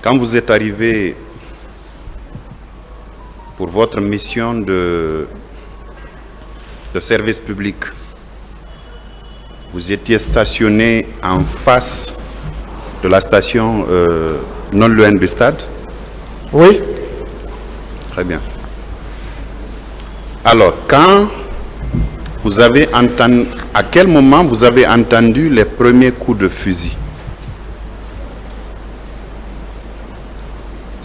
Quand vous êtes arrivé pour votre mission de service public, vous étiez stationné en face de la station non loin du stade? Oui. Très bien. Alors, quand vous avez entendu, à quel moment vous avez entendu les premiers coups de fusil?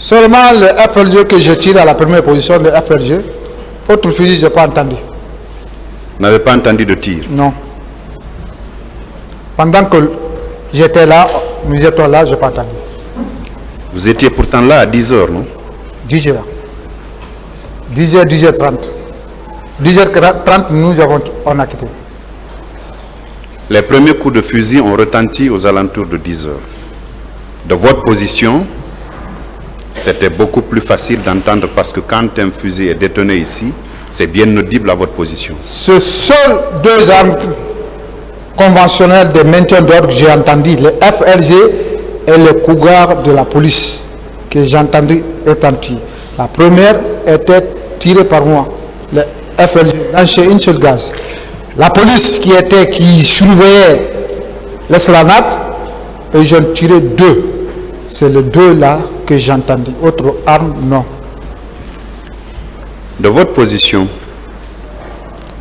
Seulement le FLG que j'ai tiré à la première position, le FLG. Autre fusil, je n'ai pas entendu. Vous n'avez pas entendu de tir? Non. Pendant que j'étais là, nous étions là, je n'ai pas entendu. Vous étiez pourtant là à 10h, non? 10h. 10h, 10h30. 10h30, on a quitté. Les premiers coups de fusil ont retenti aux alentours de 10h. De votre position, c'était beaucoup plus facile d'entendre parce que quand un fusil est détonné ici, c'est bien audible à votre position. Ce sont deux armes conventionnelles de maintien d'ordre que j'ai entendu, le FLG et le cougar de la police, que j'ai entendu étant tiré. La première était tirée par moi, le FLG, lâché une seule gaz. La police qui surveillait l'esplanade, et j'en tiré deux. C'est les deux là que j'ai entendu. Autre arme, non. De votre position,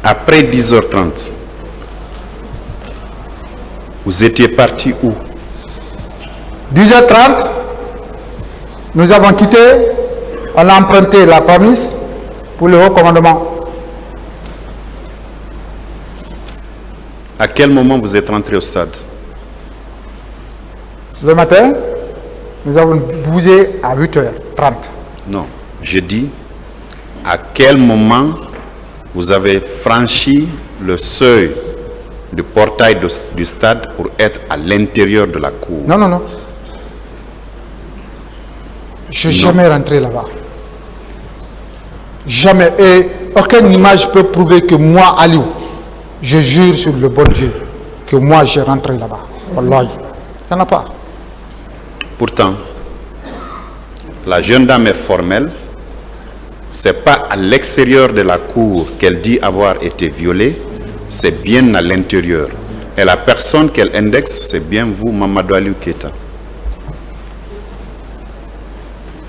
après 10h30, vous étiez parti où? 10h30, nous avons quitté, on a emprunté la corniche pour le haut commandement. À quel moment vous êtes rentré au stade? Le matin, nous avons bougé à 8h30. Non, je dis, à quel moment vous avez franchi le seuil du portail du stade pour être à l'intérieur de la cour? Non, non, non. Je ne suis jamais rentré là-bas. Jamais. Et aucune image peut prouver que moi, Aliou, je jure sur le bon Dieu, que moi, j'ai rentré là-bas. Wallahi. Il n'y en a pas. Pourtant, la jeune dame est formelle. Ce n'est pas à l'extérieur de la cour qu'elle dit avoir été violée, c'est bien à l'intérieur. Et la personne qu'elle indexe, c'est bien vous, Mamadou Aliou Keita.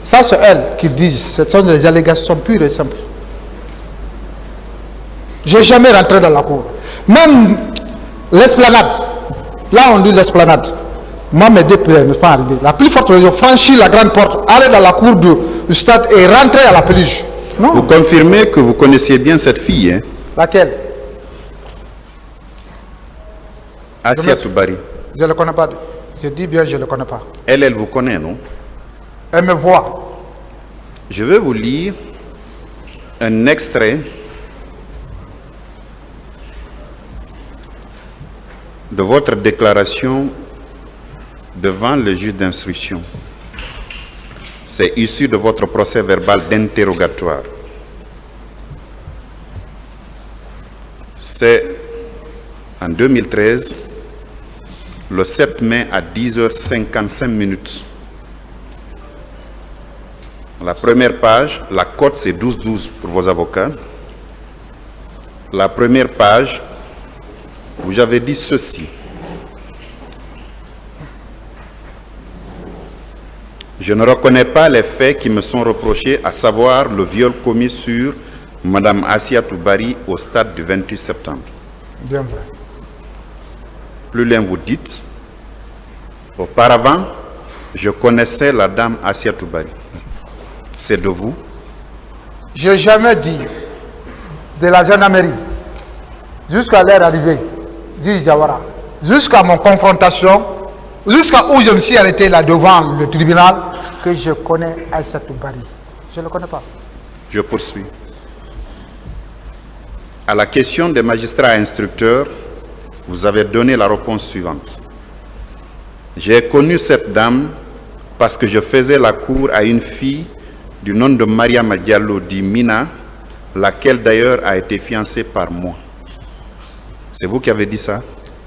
Ça, c'est elle qui dit, ce sont des allégations pures et simples. Je n'ai jamais rentré dans la cour. Même l'esplanade, là on dit l'esplanade, moi mes deux pieds ne sont pas arrivés. La plus forte raison, franchir la grande porte, aller dans la cour du stade et rentrer à la pelouse. Non. Vous confirmez que vous connaissiez bien cette fille, hein? Laquelle? Assiatou Bari. Je ne le connais pas. Je dis bien, je ne le connais pas. Elle vous connaît, non? Elle me voit. Je vais vous lire un extrait de votre déclaration devant le juge d'instruction. C'est issu de votre procès verbal d'interrogatoire. C'est en 2013, le 7 mai à 10h55. La première page, la cote c'est 12-12 pour vos avocats. La première page, vous avez dit ceci. Je ne reconnais pas les faits qui me sont reprochés, à savoir le viol commis sur Mme Assiatou Bari au stade du 28 septembre. Bien vrai. Plus loin vous dites, auparavant, je connaissais la dame Assiatou Bari. C'est de vous? Je n'ai jamais dit de la gendarmerie jusqu'à leur arrivée, juge Diawara, jusqu'à mon confrontation, jusqu'à où je me suis arrêté là devant le tribunal, que je connais Aïssatou Bari. Je ne le connais pas. Je poursuis. À la question des magistrats instructeurs, vous avez donné la réponse suivante. J'ai connu cette dame parce que je faisais la cour à une fille du nom de Mariama Diallo dit Mina, laquelle d'ailleurs a été fiancée par moi. C'est vous qui avez dit ça?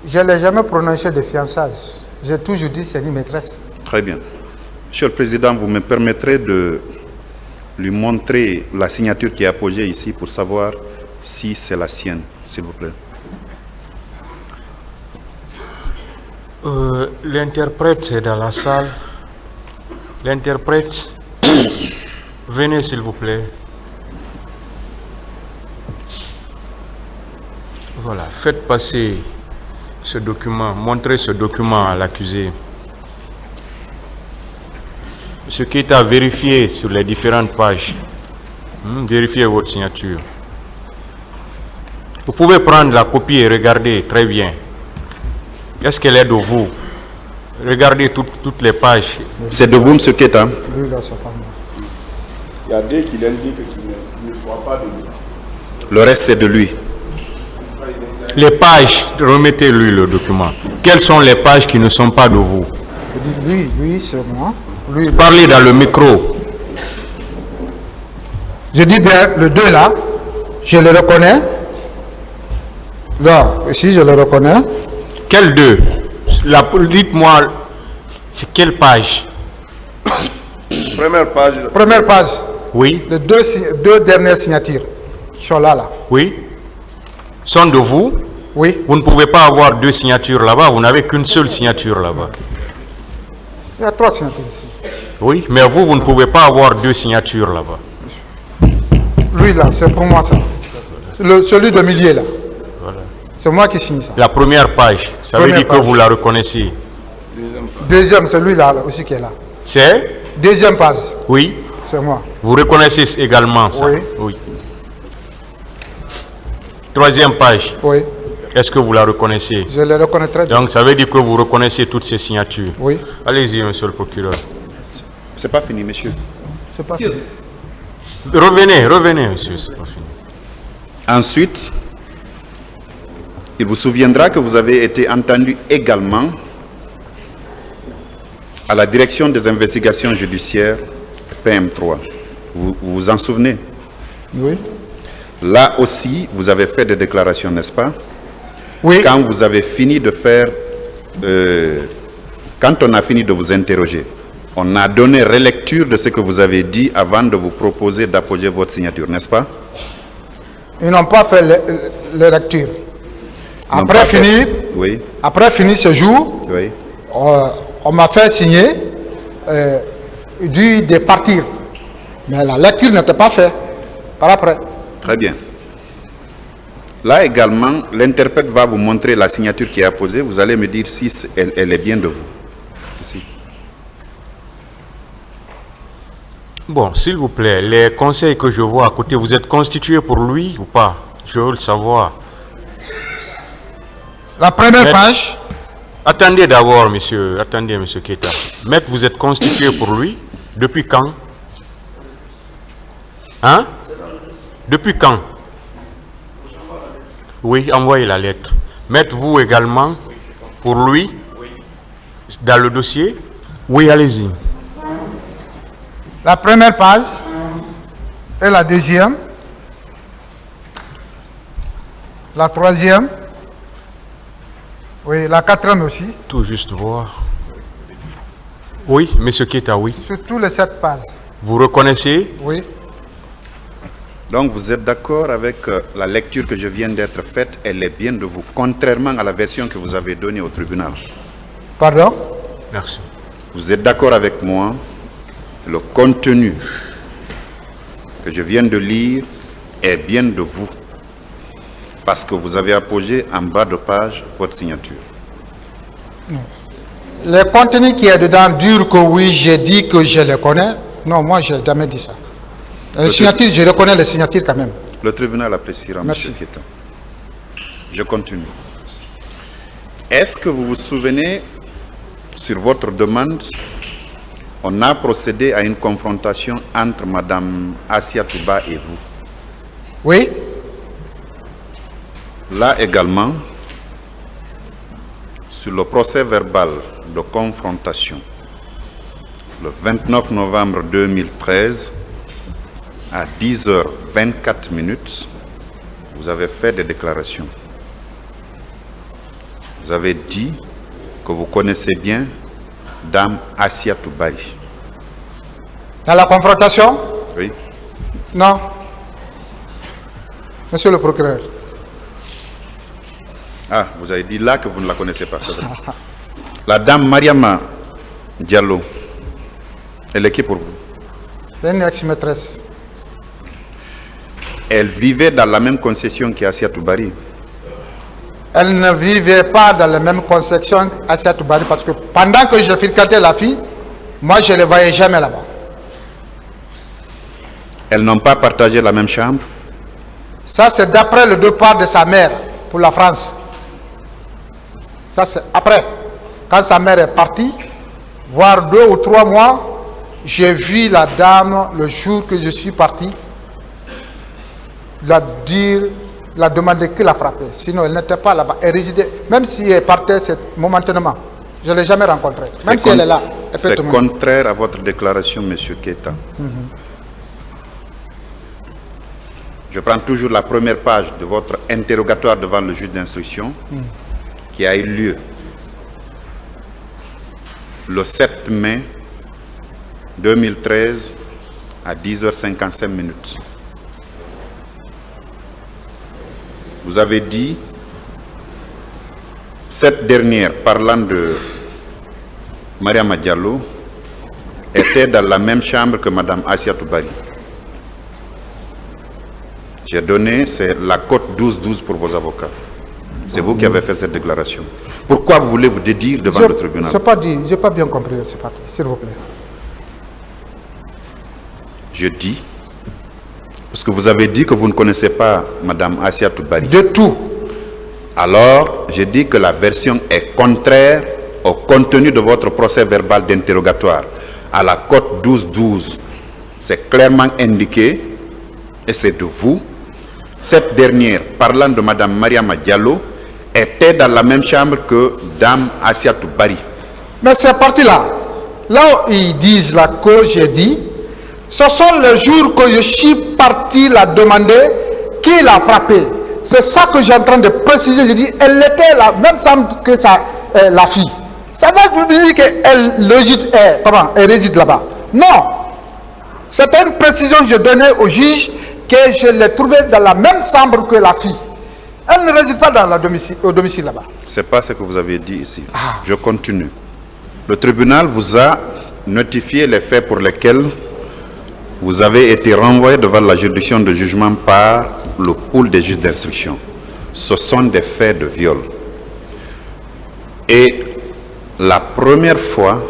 Je ne l'ai jamais prononcé de fiançage. J'ai toujours dit c'est une maîtresse. Très bien. Monsieur le Président, vous me permettrez de lui montrer la signature qui est apposée ici pour savoir si c'est la sienne, s'il vous plaît. L'interprète est dans la salle. L'interprète, venez s'il vous plaît. Voilà, faites passer ce document, montrez ce document à l'accusé. Ce qui est à vérifier sur les différentes pages. Vérifiez votre signature. Vous pouvez prendre la copie et regarder très bien. Est-ce qu'elle est de vous? Regardez toutes les pages. C'est de vous, M. Keita? Lui, là, c'est pas moi. Il y a des qui l'indiquent qu'il ne soit pas de lui. Le reste, c'est de lui. Les pages, remettez-lui le document. Quelles sont les pages qui ne sont pas de vous? Je dis, lui, c'est moi. Lui, Parlez dans le micro. je dis bien, le 2 là, je le reconnais. Là, ici, je le reconnais. Quel deux? Dites-moi, c'est quelle page? Première page. Première page, Oui, les deux dernières signatures sont là. oui. Sont de vous? Oui, Vous ne pouvez pas avoir deux signatures là-bas, vous n'avez qu'une seule signature là-bas. il y a 3 signatures ici. Oui, mais vous ne pouvez pas avoir deux signatures là-bas. Lui là, c'est pour moi ça. Celui de milieu là. Voilà. C'est moi qui signe ça. La première page, ça veut Première dire que page. vous la reconnaissez. Deuxième, celui là aussi qui est là. C'est? Deuxième page, Oui. c'est moi. Vous reconnaissez également ça? Oui. Troisième page, Oui, est-ce que vous la reconnaissez? je le reconnais très bien. Donc ça veut dire que vous reconnaissez toutes ces signatures. Oui, Allez-y, monsieur le procureur. C'est pas fini, monsieur. c'est pas. Revenez, monsieur, c'est pas fini. Ensuite, il vous souviendra que vous avez été entendu également à la direction des investigations judiciaires PM3. Vous vous en souvenez? Oui. Là aussi, vous avez fait des déclarations, n'est-ce pas? Oui. Quand vous avez fini de faire, quand on a fini de vous interroger, on a donné relecture de ce que vous avez dit avant de vous proposer d'apposer votre signature, n'est-ce pas? Ils n'ont pas fait les lectures. Ils n'ont Après pas fait- fini, Oui, ce jour, oui. on m'a fait signer de partir. Mais la lecture n'était pas faite. Par après. Très bien. Là également, l'interprète va vous montrer la signature qui est apposée. Vous allez me dire si elle est bien de vous. Ici. Bon, s'il vous plaît, les conseils que je vois à côté, vous êtes constitué pour lui ou pas? Je veux le savoir. La première Mais- page, Attendez d'abord, monsieur. Attendez, monsieur Keita. Maître, vous êtes constitué pour lui? Depuis quand? Hein? Depuis quand? Oui, envoyez la lettre. Maître, vous également? Pour lui? Dans le dossier? Oui, allez-y. la première page et la deuxième, la troisième, oui, la quatrième aussi, Tout juste voir. Oui, monsieur Keita, oui. sur tous les 7 pages. Vous reconnaissez? Oui, Donc vous êtes d'accord avec la lecture que je viens d'être faite, elle est bien de vous, contrairement à la version que vous avez donnée au tribunal. pardon. Merci. Vous êtes d'accord avec moi, le contenu que je viens de lire est bien de vous, parce que vous avez apposé en bas de page votre signature. Le contenu qui est dedans dire que oui, j'ai dit que je le connais. Non, moi, je n'ai jamais dit ça. Les signatures, je reconnais les signatures quand même. Le tribunal appréciera, Merci. M. Keita. Je continue. Est-ce que vous vous souvenez, sur votre demande, on a procédé à une confrontation entre Mme Assia Touba et vous? Oui, Là également, sur le procès verbal de confrontation, le 29 novembre 2013, à 10h24, vous avez fait des déclarations. Vous avez dit que vous connaissez bien Dame Assia Toubari. Dans la confrontation? Oui. Non. Monsieur le procureur. Ah, vous avez dit là que vous ne la connaissez pas, c'est vrai. La dame Mariama Diallo, elle est qui pour vous? C'est une ex-maîtresse. Elle vivait dans la même concession qu'Assia Toubari. Elle ne vivait pas dans la même concession qu'Assia Toubari parce que pendant que je fréquentais la fille, moi je ne les voyais jamais là-bas. Elles n'ont pas partagé la même chambre? Ça c'est d'après le départ de sa mère pour la France. Ça c'est après. Quand sa mère est partie, voire 2 ou 3 mois, j'ai vu la dame le jour que je suis parti, la demander qui l'a frappée. Sinon, elle n'était pas là-bas. Elle résidait, même si elle partait momentanément. Je ne l'ai jamais rencontrée. Même si elle est là. C'est contraire à votre déclaration, M. Keita. Je prends toujours la première page de votre interrogatoire devant le juge d'instruction qui a eu lieu le 7 mai 2013 à 10h55. Vous avez dit, cette dernière, parlant de Mariama Diallo, était dans la même chambre que Mme Assia Toubari. J'ai donné, c'est la cote 12-12 pour vos avocats. C'est vous qui avez fait cette déclaration. Pourquoi vous voulez vous dédire devant le tribunal? Je n'ai pas bien compris cette partie, s'il vous plaît. Je dis, parce que vous avez dit que vous ne connaissez pas Mme Assia Toubari. De tout. Alors, je dis que la version est contraire au contenu de votre procès verbal d'interrogatoire. À la cote 12-12, c'est clairement indiqué, et c'est de vous, cette dernière, parlant de Mme Mariama Diallo, était dans la même chambre que Dame Assia Toubari. Mais cette partie-là, là où ils disent la cause, j'ai dit, ce sont les jours que je suis parti la demander qui l'a frappé. C'est ça que j'ai en train de préciser. Je dis, elle était la même chambre que la fille. Ça va vous dire qu'elle réside là-bas. Non. C'était une précision que je donnais au juge que je l'ai trouvée dans la même chambre que la fille. Elle ne réside pas au domicile là-bas. Ce n'est pas ce que vous avez dit ici. Je continue. Le tribunal vous a notifié les faits pour lesquels vous avez été renvoyé devant la juridiction de jugement par le pool des juges d'instruction. Ce sont des faits de viol. Et la première fois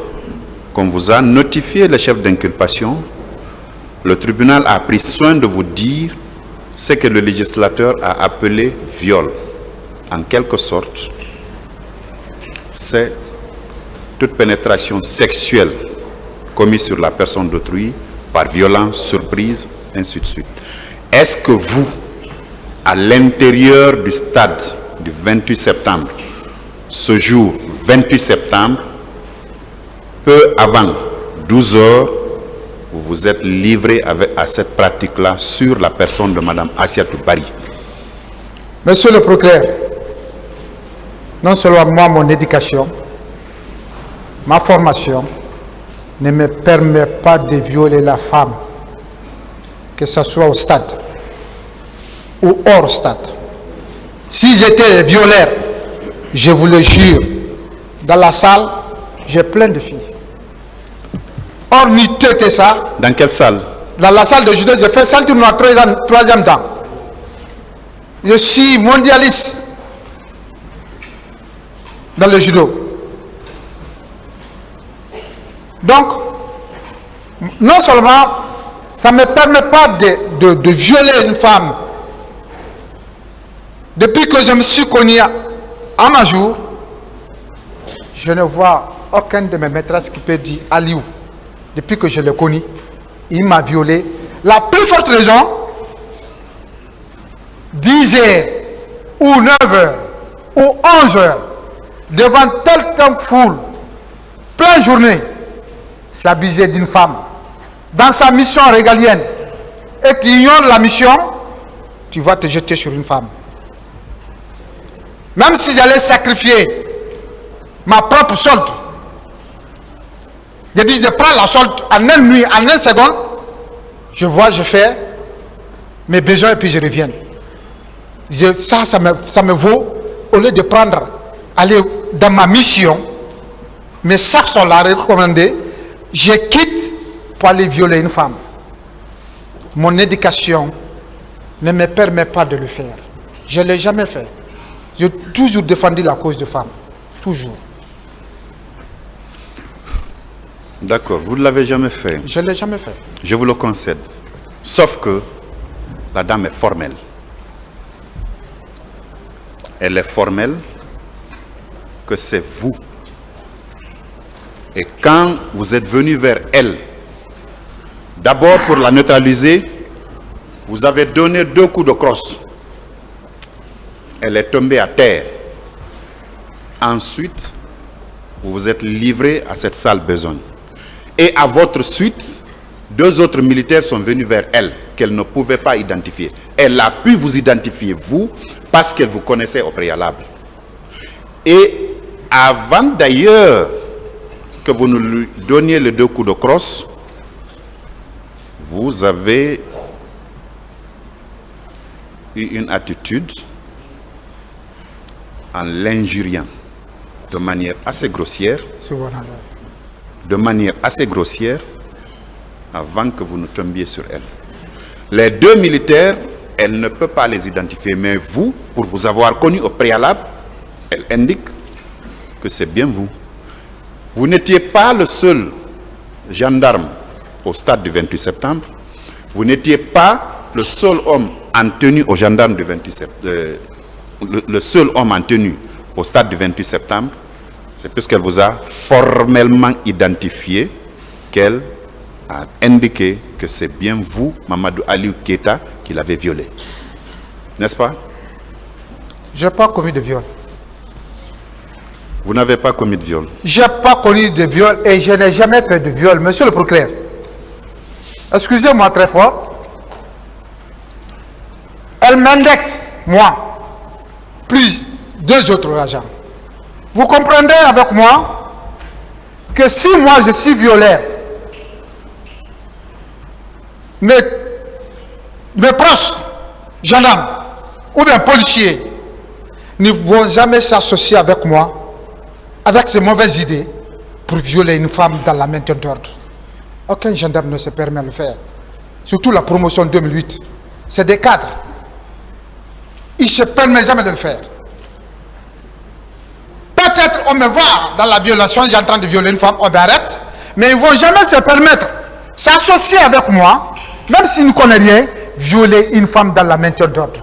qu'on vous a notifié les chefs d'inculpation, le tribunal a pris soin de vous dire ce que le législateur a appelé viol. En quelque sorte, c'est toute pénétration sexuelle commise sur la personne d'autrui par violence, surprise, ainsi de suite. Est-ce que vous, à l'intérieur du stade du 28 septembre, ce jour 28 septembre, peu avant 12 heures, vous vous êtes livré à cette pratique-là sur la personne de Mme Assia Toubari? Monsieur le procureur, non seulement moi, mon éducation, ma formation ne me permet pas de violer la femme, que ce soit au stade ou hors stade. Si j'étais violeur, je vous le jure, dans la salle, j'ai plein de filles. Or, ni que ça. Dans quelle salle? Dans la salle de judo, j'ai fait ceinture noire troisième dan. Je suis mondialiste dans le judo. Donc, non seulement ça ne me permet pas de violer une femme. Depuis que je me suis connu à ma jour, je ne vois aucun de mes maîtresses qui peut dire Aliou. Depuis que je l'ai connu, il m'a violé. La plus forte raison, 10 heures ou 9 heures ou 11 heures devant tel temps foule, pleine journée, s'abuser d'une femme dans sa mission régalienne et tu ignores la mission, tu vas te jeter sur une femme. Même si j'allais sacrifier ma propre solde, Je dis, je prends la solde en une nuit, en une seconde. Je vois, je fais mes besoins et puis je reviens. Ça me vaut, au lieu de prendre, aller dans ma mission, mes sacs sont là recommandés, je quitte pour aller violer une femme. Mon éducation ne me permet pas de le faire. Je ne l'ai jamais fait. J'ai toujours défendu la cause des femmes. Toujours. D'accord, vous ne l'avez jamais fait. Je ne l'ai jamais fait. Je vous le concède. Sauf que la dame est formelle. Elle est formelle que c'est vous. Et quand vous êtes venu vers elle, d'abord pour la neutraliser, vous avez donné 2 coups de crosse. Elle est tombée à terre. Ensuite, vous vous êtes livré à cette sale besogne. Et à votre suite, 2 autres militaires sont venus vers elle, qu'elle ne pouvait pas identifier. Elle a pu vous identifier, vous, parce qu'elle vous connaissait au préalable. Et avant d'ailleurs que vous nous lui donniez les 2 coups de crosse, vous avez eu une attitude en l'injuriant de manière assez grossière, avant que vous ne tombiez sur elle. Les 2 militaires, elle ne peut pas les identifier, mais vous, pour vous avoir connu au préalable, elle indique que c'est bien vous. Vous n'étiez pas le seul gendarme au stade du 28 septembre. Vous n'étiez pas le seul homme en tenue au gendarme du 28 septembre. Le seul homme en tenue au stade du 28 septembre. C'est puisqu'elle vous a formellement identifié qu'elle a indiqué que c'est bien vous, Mamadou Aliou Keita, qui l'avait violé. N'est-ce pas? Je n'ai pas commis de viol. Vous n'avez pas commis de viol? Je n'ai pas commis de viol et je n'ai jamais fait de viol, monsieur le procureur. Excusez-moi très fort. Elle m'indexe, moi, plus 2 autres agents. Vous comprendrez avec moi que si moi je suis violé, mes proches, gendarmes ou bien policiers, ne vont jamais s'associer avec moi, avec ces mauvaises idées, pour violer une femme dans la maintien d'ordre. Aucun gendarme ne se permet de le faire. Surtout la promotion 2008. C'est des cadres. Ils ne se permettent jamais de le faire. Peut-être on me voit dans la violation, j'ai en train de violer une femme, on m'arrête, mais ils ne vont jamais se permettre s'associer avec moi, même s'ils ne connaissent rien, violer une femme dans la maintien d'ordre.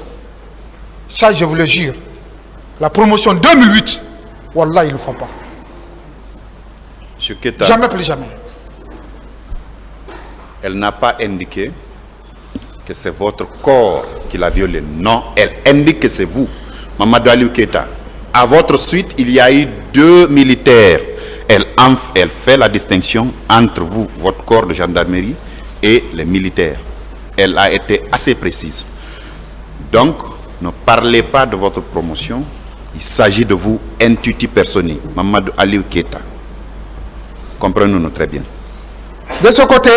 Ça, je vous le jure. La promotion 2008, Wallah, ils ne le font pas. Monsieur Keita, jamais plus jamais. Elle n'a pas indiqué que c'est votre corps qui l'a violé. Non, elle indique que c'est vous, Mamadou Aliou Keita. À votre suite, il y a eu 2 militaires. Elle fait la distinction entre vous, votre corps de gendarmerie, et les militaires. Elle a été assez précise. Donc, ne parlez pas de votre promotion. Il s'agit de vous, intuiti personi, Mamadou Aliou Keita. Comprenons-nous très bien. De ce côté,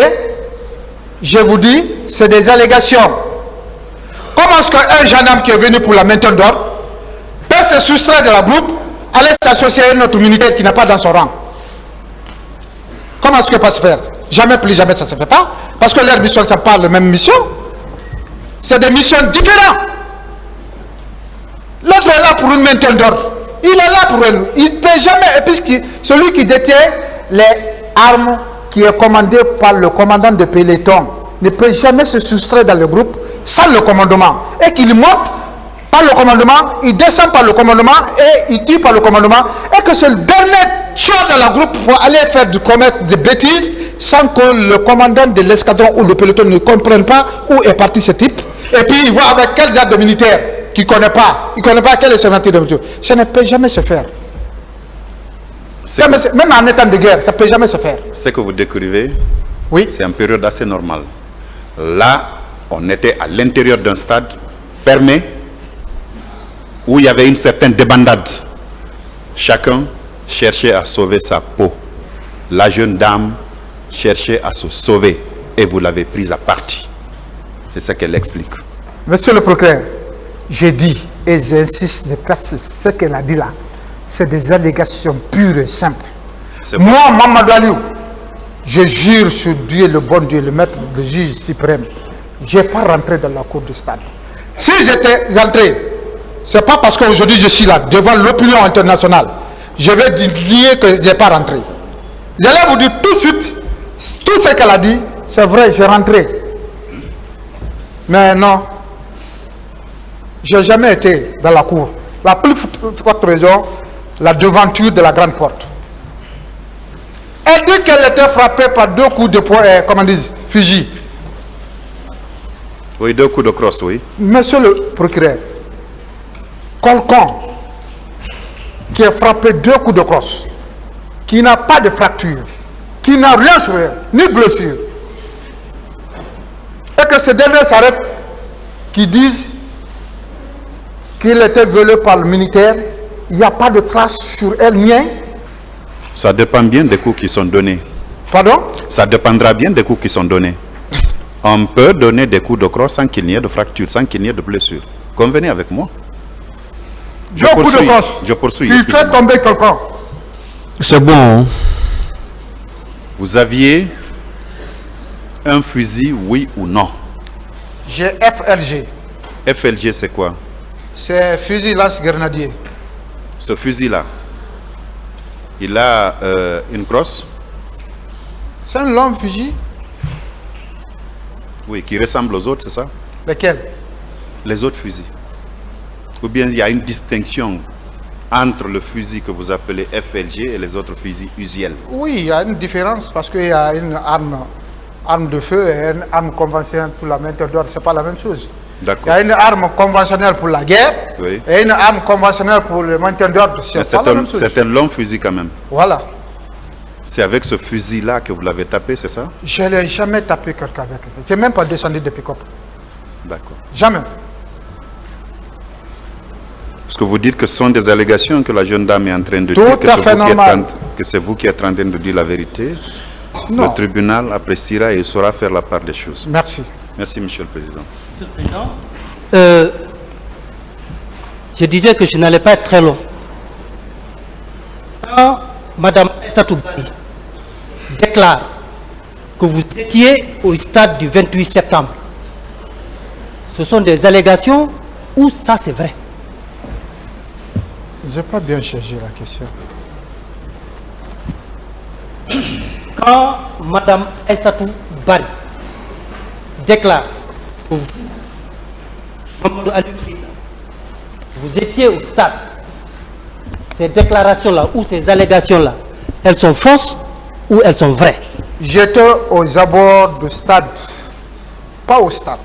je vous dis, c'est des allégations. Comment est-ce qu'un gendarme qui est venu pour la maintien d'ordre peut se soustraire de la groupe, aller s'associer à notre militaire qui n'a pas dans son rang? Comment est-ce que ça peut se faire? Jamais plus jamais ça ne se fait pas. Parce que leur mission, ça pas la même mission. C'est des missions différentes. L'autre est là pour une maintien d'ordre. Il est là pour elle. Il ne peut jamais, et puis celui qui détient les armes qui est commandé par le commandant de peloton ne peut jamais se soustraire dans le groupe sans le commandement. Et qu'il monte par le commandement, il descend par le commandement et il tire par le commandement. Et que c'est le dernier choix de la groupe pour aller faire commettre des bêtises sans que le commandant de l'escadron ou le peloton ne comprenne pas où est parti ce type. Et puis il voit avec quels armes de militaires qu'il ne connaît pas. Il ne connaît pas quel est ce métier de militaire. Ça ne peut jamais se faire. Même en état de guerre, ça ne peut jamais se faire. Ce que vous décrivez, oui, c'est une période assez normale. Là, on était à l'intérieur d'un stade fermé où il y avait une certaine débandade. Chacun cherchait à sauver sa peau. La jeune dame cherchait à se sauver et vous l'avez prise à partie. C'est ça qu'elle explique. Monsieur le procureur, j'ai dit, et j'insiste de persister, ce qu'elle a dit là, c'est des allégations pures et simples. Moi, Mamadou Aliou, je jure sur Dieu, le bon Dieu, le maître, le juge suprême, je n'ai pas rentré dans la cour du stade. Si j'étais rentré, ce n'est pas parce qu'aujourd'hui je suis là, devant l'opinion internationale, je vais dire que je n'ai pas rentré. J'allais vous dire tout de suite, tout ce qu'elle a dit, c'est vrai, j'ai rentré. Mais non, je n'ai jamais été dans la cour. La plus forte raison, la devanture de la grande porte. Elle dit qu'elle était frappée par 2 coups de poing, comment disent, fusil. Oui, 2 coups de crosse, oui. Monsieur le procureur, quelqu'un qui est frappé 2 coups de crosse, qui n'a pas de fracture, qui n'a rien sur elle, ni blessure, et que ces derniers s'arrêtent, qui disent qu'il était violé par le militaire, il n'y a pas de traces sur elle, ni un. Ça dépend bien des coups qui sont donnés. Pardon? Ça dépendra bien des coups qui sont donnés. On peut donner des coups de crosse sans qu'il n'y ait de fracture, sans qu'il n'y ait de blessure. Convenez avec moi. Je poursuis. Je poursuis. Il fait tomber quelqu'un. C'est bon. Vous aviez un fusil, oui ou non? J'ai FLG. FLG, c'est quoi? C'est fusil lance-grenadier. Ce fusil-là, il a une crosse? C'est un long fusil. Oui, qui ressemble aux autres, c'est ça? Lequel? Les autres fusils. Ou bien il y a une distinction entre le fusil que vous appelez FLG et les autres fusils usuels? Oui, il y a une différence parce qu'il y a une arme de feu et une arme conventionnelle pour la maintien d'ordre. Ce n'est pas la même chose. Il y D'accord. a une arme conventionnelle pour la guerre, Oui. et une arme conventionnelle pour le maintien d'ordre. C'est pas la même chose. C'est un long fusil quand même. Voilà. C'est avec ce fusil-là que vous l'avez tapé, c'est ça? Je n'ai jamais tapé quelqu'un avec ça. Je n'ai même pas descendu de pick-up. D'accord. Jamais. Parce que vous dites que ce sont des allégations que la jeune dame est en train de Tout dire, à fait normal. que c'est vous qui êtes en train de dire la vérité. Non. Le tribunal appréciera et saura faire la part des choses. Merci. Merci, Monsieur le Président. Monsieur le Président, je disais que je n'allais pas être très long. Quand Mme Aïssatou Bari déclare que vous étiez au stade du 28 septembre, ce sont des allégations ou ça c'est vrai? Je n'ai pas bien cherché la question. Quand Mme Aïssatou Bari déclare que vous, Mamadou Aliou Keïta, vous étiez au stade, ces déclarations-là ou ces allégations-là, elles sont fausses ou elles sont vraies? J'étais aux abords du stade, pas au stade.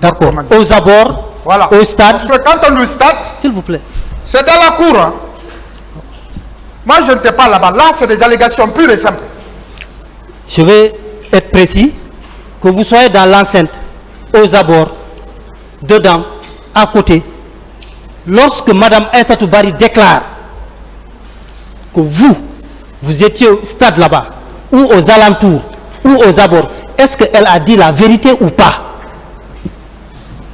D'accord. Aux abords, Voilà. au stade, Parce que quand on dit stade, s'il vous plaît. c'est dans la cour. Hein. Moi, je n'étais pas là-bas. Là, c'est des allégations pures et simples. Je vais être précis. Que vous soyez dans l'enceinte, aux abords, dedans, à côté. Lorsque Mme Aïssatou Bari déclare que vous étiez au stade là-bas, ou aux alentours, ou aux abords, est-ce qu'elle a dit la vérité ou pas?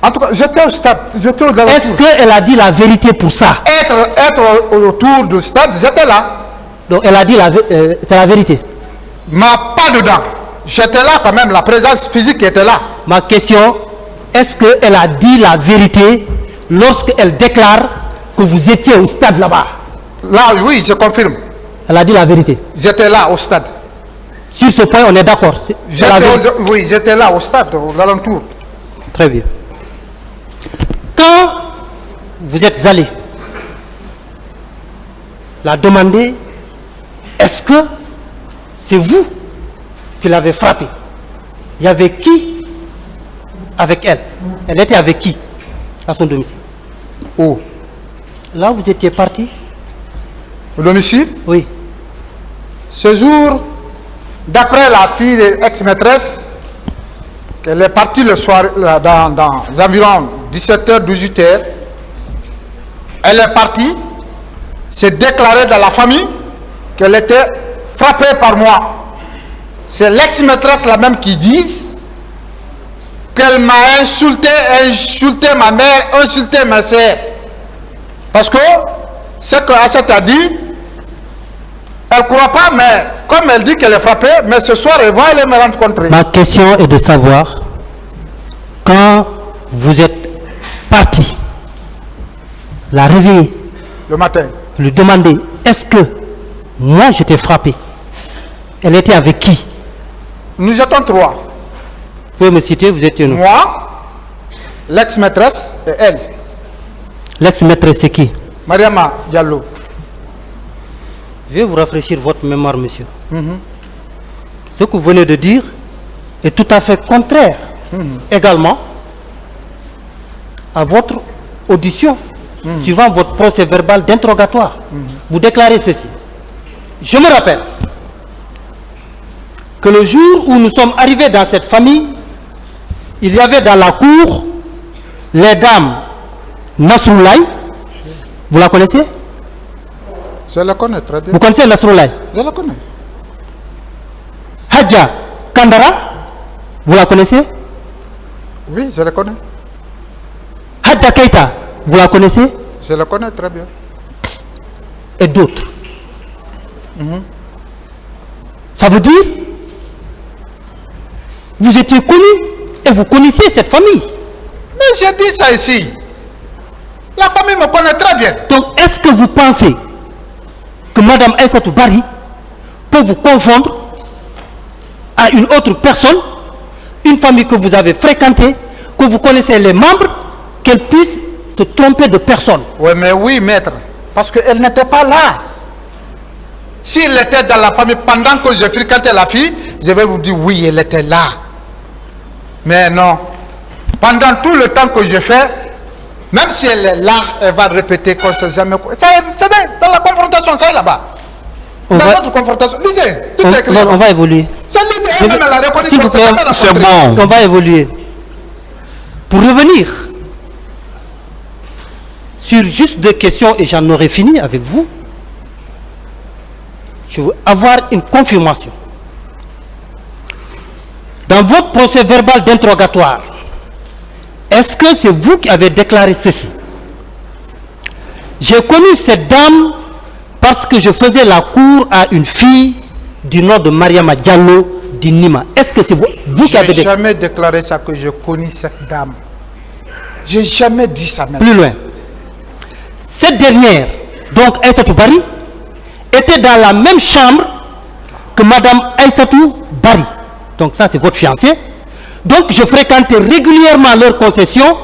En tout cas, j'étais au stade. J'étais dans la Est-ce cour. qu'elle a dit la vérité pour ça? Être autour du stade, j'étais là. Donc elle a dit c'est la vérité. Mais pas dedans. J'étais là quand même. La présence physique était là. Ma question, est-ce qu'elle a dit la vérité lorsqu'elle déclare que vous étiez au stade là-bas? Là, oui, je confirme. Elle a dit la vérité. J'étais là au stade. Sur ce point, on est d'accord. C'est la vérité. Oui, j'étais là au stade, aux alentours. Très bien. Quand vous êtes allé la demander, est-ce que c'est vous qui l'avez frappée? Il y avait qui avec elle? Elle était avec qui à son domicile? Où? Là, vous étiez parti? Au domicile? Oui. Ce jour, d'après la fille de ex-maîtresse, qu'elle est partie le soir dans environ 17h, 18h, elle est partie, s'est déclarée dans la famille qu'elle était frappée par moi. c'est l'ex-maîtresse la même qui dit qu'elle m'a insulté ma mère, insulté ma soeur. Parce que ce que Assad a dit, elle ne croit pas, mais comme elle dit qu'elle est frappée, mais ce soir, elle va aller me rencontrer. Ma question est de savoir, quand vous êtes parti, la réveiller, Le matin. lui demander, est-ce que moi je t'ai frappé? Elle était avec qui? Nous étions 3. Vous pouvez me citer, vous étiez nous. Moi, l'ex-maîtresse et elle. L'ex-maîtresse, c'est qui? Mariama Diallo. Je vais vous rafraîchir votre mémoire, monsieur. Ce que vous venez de dire est tout à fait contraire également à votre audition, suivant votre procès verbal d'interrogatoire. Vous déclarez ceci. Je me rappelle que le jour où nous sommes arrivés dans cette famille, il y avait dans la cour les dames Nasroulaye. Vous la connaissez? Je la connais très bien. Vous connaissez Nasroulaye? Je la connais. Hadja Kandara, vous la connaissez? Oui, je la connais. Hadja Keita, vous la connaissez? Je la connais très bien. Et d'autres. Ça veut dire, vous étiez connu et vous connaissiez cette famille. Mais j'ai dit ça ici. La famille me connaît très bien. Donc, est-ce que vous pensez que Madame Aïssatou Bari peut vous confondre à une autre personne, une famille que vous avez fréquentée, que vous connaissez les membres, qu'elle puisse se tromper de personne? Oui, mais oui, maître. Parce qu'elle n'était pas là. S'il était dans la famille pendant que je fréquentais la fille, je vais vous dire oui, elle était là. Mais non. Pendant tout le temps que je fais, même si elle est là, elle va répéter qu'on ne sait jamais quoi. C'est dans la confrontation, c'est là-bas. Dans notre confrontation. Lisez, tout est clair. On va évoluer. C'est lisez, elle-même, elle a reconnu S'il vous qu'on plaît, s'est jamais c'est rencontré. bon. On va évoluer. Pour revenir sur juste deux questions, et j'en aurai fini avec vous, je veux avoir une confirmation. Dans votre procès verbal d'interrogatoire, est-ce que c'est vous qui avez déclaré ceci? J'ai connu cette dame parce que je faisais la cour à une fille du nom de Mariama Diallo du Nima. Est-ce que c'est vous qui avez Je n'ai déclaré? jamais déclaré ça que je connais cette dame. J'ai jamais dit ça même. Plus loin. Cette dernière, donc Aïssatou Bari, était dans la même chambre que Madame Aïssatou Bari. Donc ça, c'est votre fiancé. Donc je fréquentais régulièrement leurs concessions,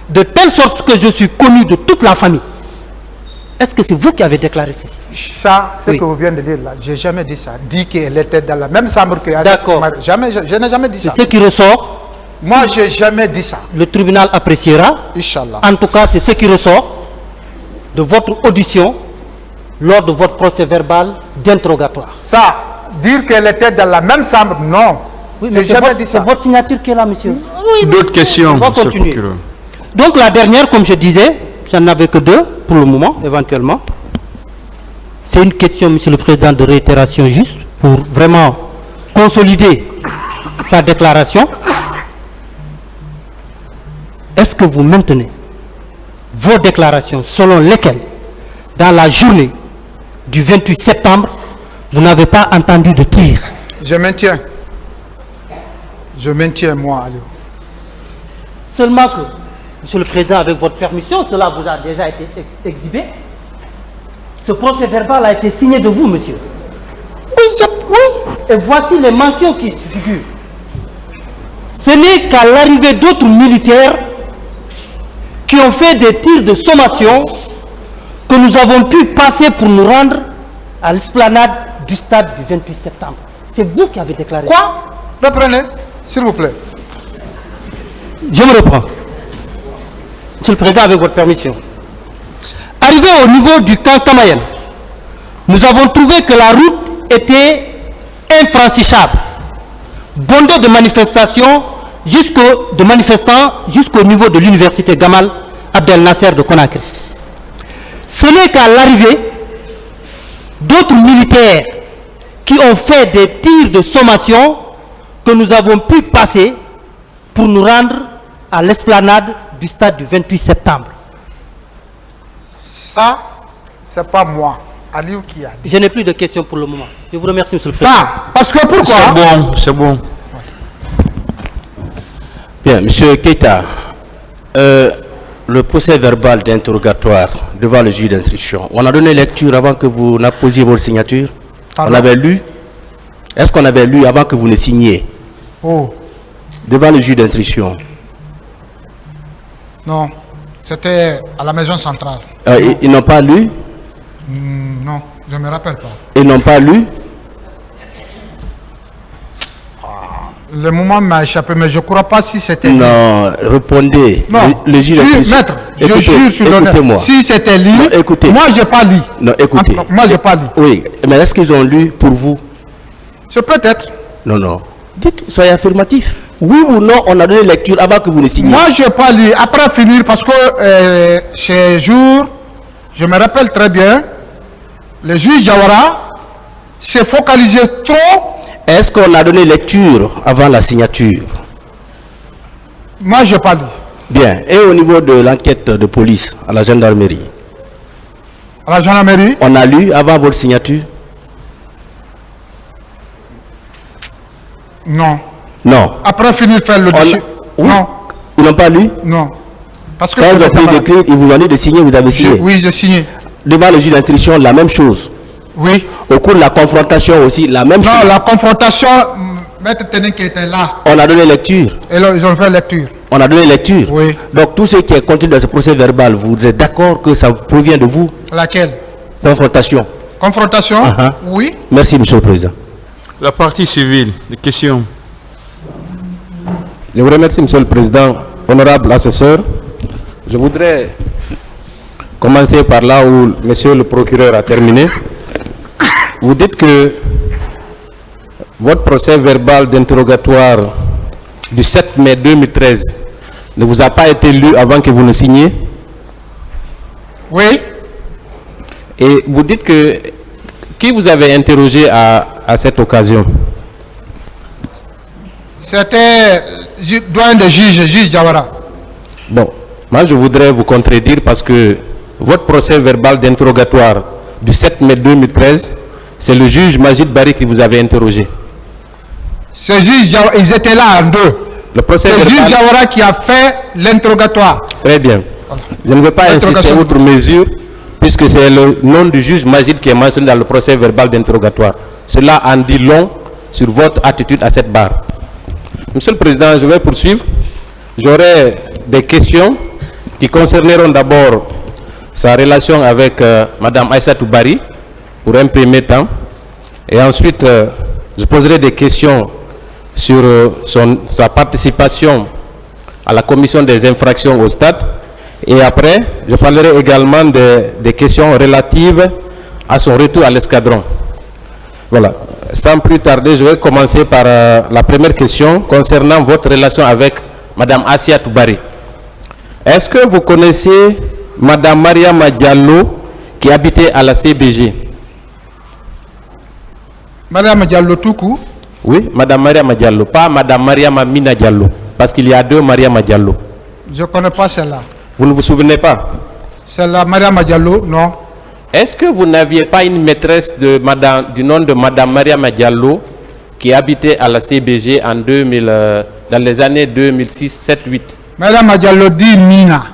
de telle sorte que je suis connu de toute la famille. Est-ce que c'est vous qui avez déclaré ceci? Ça, c'est Oui. que vous venez de dire là. J'ai jamais dit ça. Dit qu'elle était dans la même chambre que D'accord. Jamais, je n'ai jamais dit ça. C'est ce qui ressort. Moi, j'ai jamais dit ça. Le tribunal appréciera. Inch'Allah. En tout cas, c'est ce qui ressort de votre audition lors de votre procès verbal d'interrogatoire. Ça, dire qu'elle était dans la même chambre, non. Oui, j'ai mais c'est jamais votre, dit c'est ça. votre signature qui est là, monsieur. D'autres questions, On va monsieur le continuer. procureur. Donc la dernière, comme je disais, j'en avais que deux pour le moment, éventuellement. C'est une question, monsieur le président, de réitération juste pour vraiment consolider sa déclaration. Est-ce que vous maintenez vos déclarations selon lesquelles, dans la journée du 28 septembre, vous n'avez pas entendu de tir? Je maintiens. Je maintiens, moi, Aliou. Seulement que, monsieur le président, avec votre permission, cela vous a déjà été exhibé. Ce procès verbal a été signé de vous, monsieur. Oui. Et voici les mentions qui figurent. Ce n'est qu'à l'arrivée d'autres militaires qui ont fait des tirs de sommation que nous avons pu passer pour nous rendre à l'esplanade du stade du 28 septembre. C'est vous qui avez déclaré. Quoi? Reprenez, s'il vous plaît. Je me reprends. Monsieur le Président, avec votre permission. Arrivé au niveau du camp Kamayen, nous avons trouvé que la route était infranchissable, bondée de manifestants jusqu'au niveau de l'université Gamal Abdel Nasser de Conakry. Ce n'est qu'à l'arrivée d'autres militaires qui ont fait des tirs de sommation que nous avons pu passer pour nous rendre à l'esplanade du stade du 28 septembre. Ça, c'est pas moi, Aliou qui a dit. Je n'ai plus de questions pour le moment. Je vous remercie, monsieur le Président. Ça, parce que pourquoi? C'est bon, c'est bon. Bien, monsieur Keita, le procès verbal d'interrogatoire devant le juge d'instruction, on a donné lecture avant que vous n'apposiez votre signature? Pardon? On avait lu? Est-ce qu'on avait lu avant que vous ne signiez? Oh, Devant le juge d'instruction. non, c'était à la maison centrale. Ils n'ont pas lu? Non, je ne me rappelle pas. Ils n'ont pas lu? Le moment m'a échappé, mais je ne crois pas si c'était... Non, répondez. Non, le juge d'instruction. maître, je jure sur l'honneur. Écoutez-moi. Si c'était lu, Non, écoutez. moi, je n'ai pas lu. Non, écoutez. Moi, je n'ai pas lu. Oui, mais est-ce qu'ils ont lu pour vous? C'est peut-être. Non, non. Dites, soyez affirmatif. Oui ou non, on a donné lecture avant que vous ne signiez? Moi, je n'ai pas lu. Après finir, parce que ces jours, je me rappelle très bien, le juge Jawara s'est focalisé trop. Est-ce qu'on a donné lecture avant la signature? Moi, je n'ai pas lu. Bien. Et au niveau de l'enquête de police à la gendarmerie, À la gendarmerie, on a lu avant votre signature? non. Non. Après finir faire le dossier, Oui. non, Ils n'ont pas lu? non. Parce que Quand ils ont pris d'écrire, ils vous ont dit de signer, vous avez signé. oui, j'ai signé. Devant le juge d'instruction, la même chose. Oui. Au cours de la confrontation aussi, la même Non, chose. la confrontation, Maître Téné qui était là, On a donné lecture. et là, ils ont fait lecture. On a donné lecture. Oui. Donc tout ce qui est contenu dans ce procès verbal, vous êtes d'accord que ça provient de vous? Laquelle? Confrontation. Confrontation? Uh-huh. Oui. Merci, monsieur le président. La partie civile, des questions. Je vous remercie, monsieur le président. Honorable assesseur, je voudrais commencer par là où monsieur le procureur a terminé. Vous dites que votre procès verbal d'interrogatoire du 7 mai 2013 ne vous a pas été lu avant que vous ne signiez. Oui. Et vous dites que qui vous avez interrogé à cette occasion? C'était doyen de juge Jawara. Bon, moi je voudrais vous contredire parce que votre procès verbal d'interrogatoire du 7 mai 2013, c'est le juge Majid Barry qui vous avait interrogé. Ces juges, ils étaient là en deux. Le procès C'est le juge verbal... Jawara qui a fait l'interrogatoire. Très bien. Je ne veux pas insister outre mesure puisque c'est le nom du juge Majid qui est mentionné dans le procès verbal d'interrogatoire. Cela en dit long sur votre attitude à cette barre. Monsieur le Président, je vais poursuivre. J'aurai des questions qui concerneront d'abord sa relation avec Mme Aïssatou Bari pour un premier temps. Et ensuite, je poserai des questions sur sa participation à la commission des infractions au stade. Et après, je parlerai également des questions relatives à son retour à l'escadron. Voilà. Sans plus tarder, je vais commencer par la première question concernant votre relation avec Mme Aïssatou Bari. Est-ce que vous connaissez Mme Mariama Diallo qui habitait à la CBG? Mariama Diallo Toukou. Oui, Mme Mariama Diallo, pas Mme Mariama Mina Diallo, parce qu'il y a deux Mariama Diallo. Je ne connais pas celle-là. Vous ne vous souvenez pas? Celle-là, Mariama Diallo, non. Est-ce que vous n'aviez pas une maîtresse du nom de Mme Mariama Diallo qui habitait à la CBG en 2000, dans les années 2006, 7, 8? Mariama Diallo dit Mina.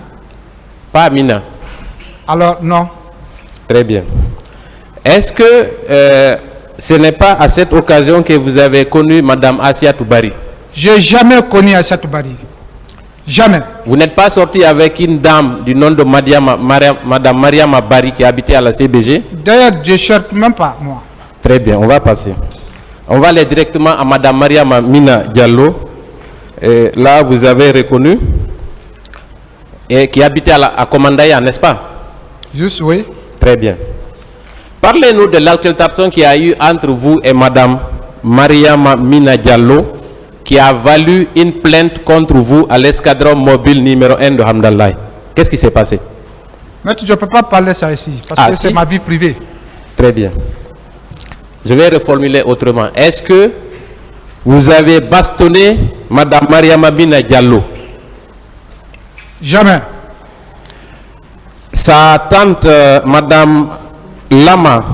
Pas Mina. Alors, non. Très bien. Est-ce que ce n'est pas à cette occasion que vous avez connu Mme Aïssatou Bari? Je n'ai jamais connu Aïssatou Bari. Jamais. Vous n'êtes pas sorti avec une dame du nom de Mme Mariama Bari qui habitait à la CBG? D'ailleurs, je ne cherche même pas, moi. Très bien, on va passer. On va aller directement à Mme Mariama Mina Diallo. Et là, vous avez reconnu. Et qui habitait à Komandaya, n'est-ce pas? Juste, oui. Très bien. Parlez-nous de l'altercation qu'il y a eu entre vous et Mme Mariama Mina Diallo qui a valu une plainte contre vous à l'escadron mobile numéro 1 de Hamdallah. Qu'est-ce qui s'est passé? Mais je ne peux pas parler ça ici, parce que c'est si? ma vie privée. Très bien. Je vais reformuler autrement. Est-ce que vous avez bastonné Madame Mariama Bina Diallo? Jamais. Sa tante, Madame Lama,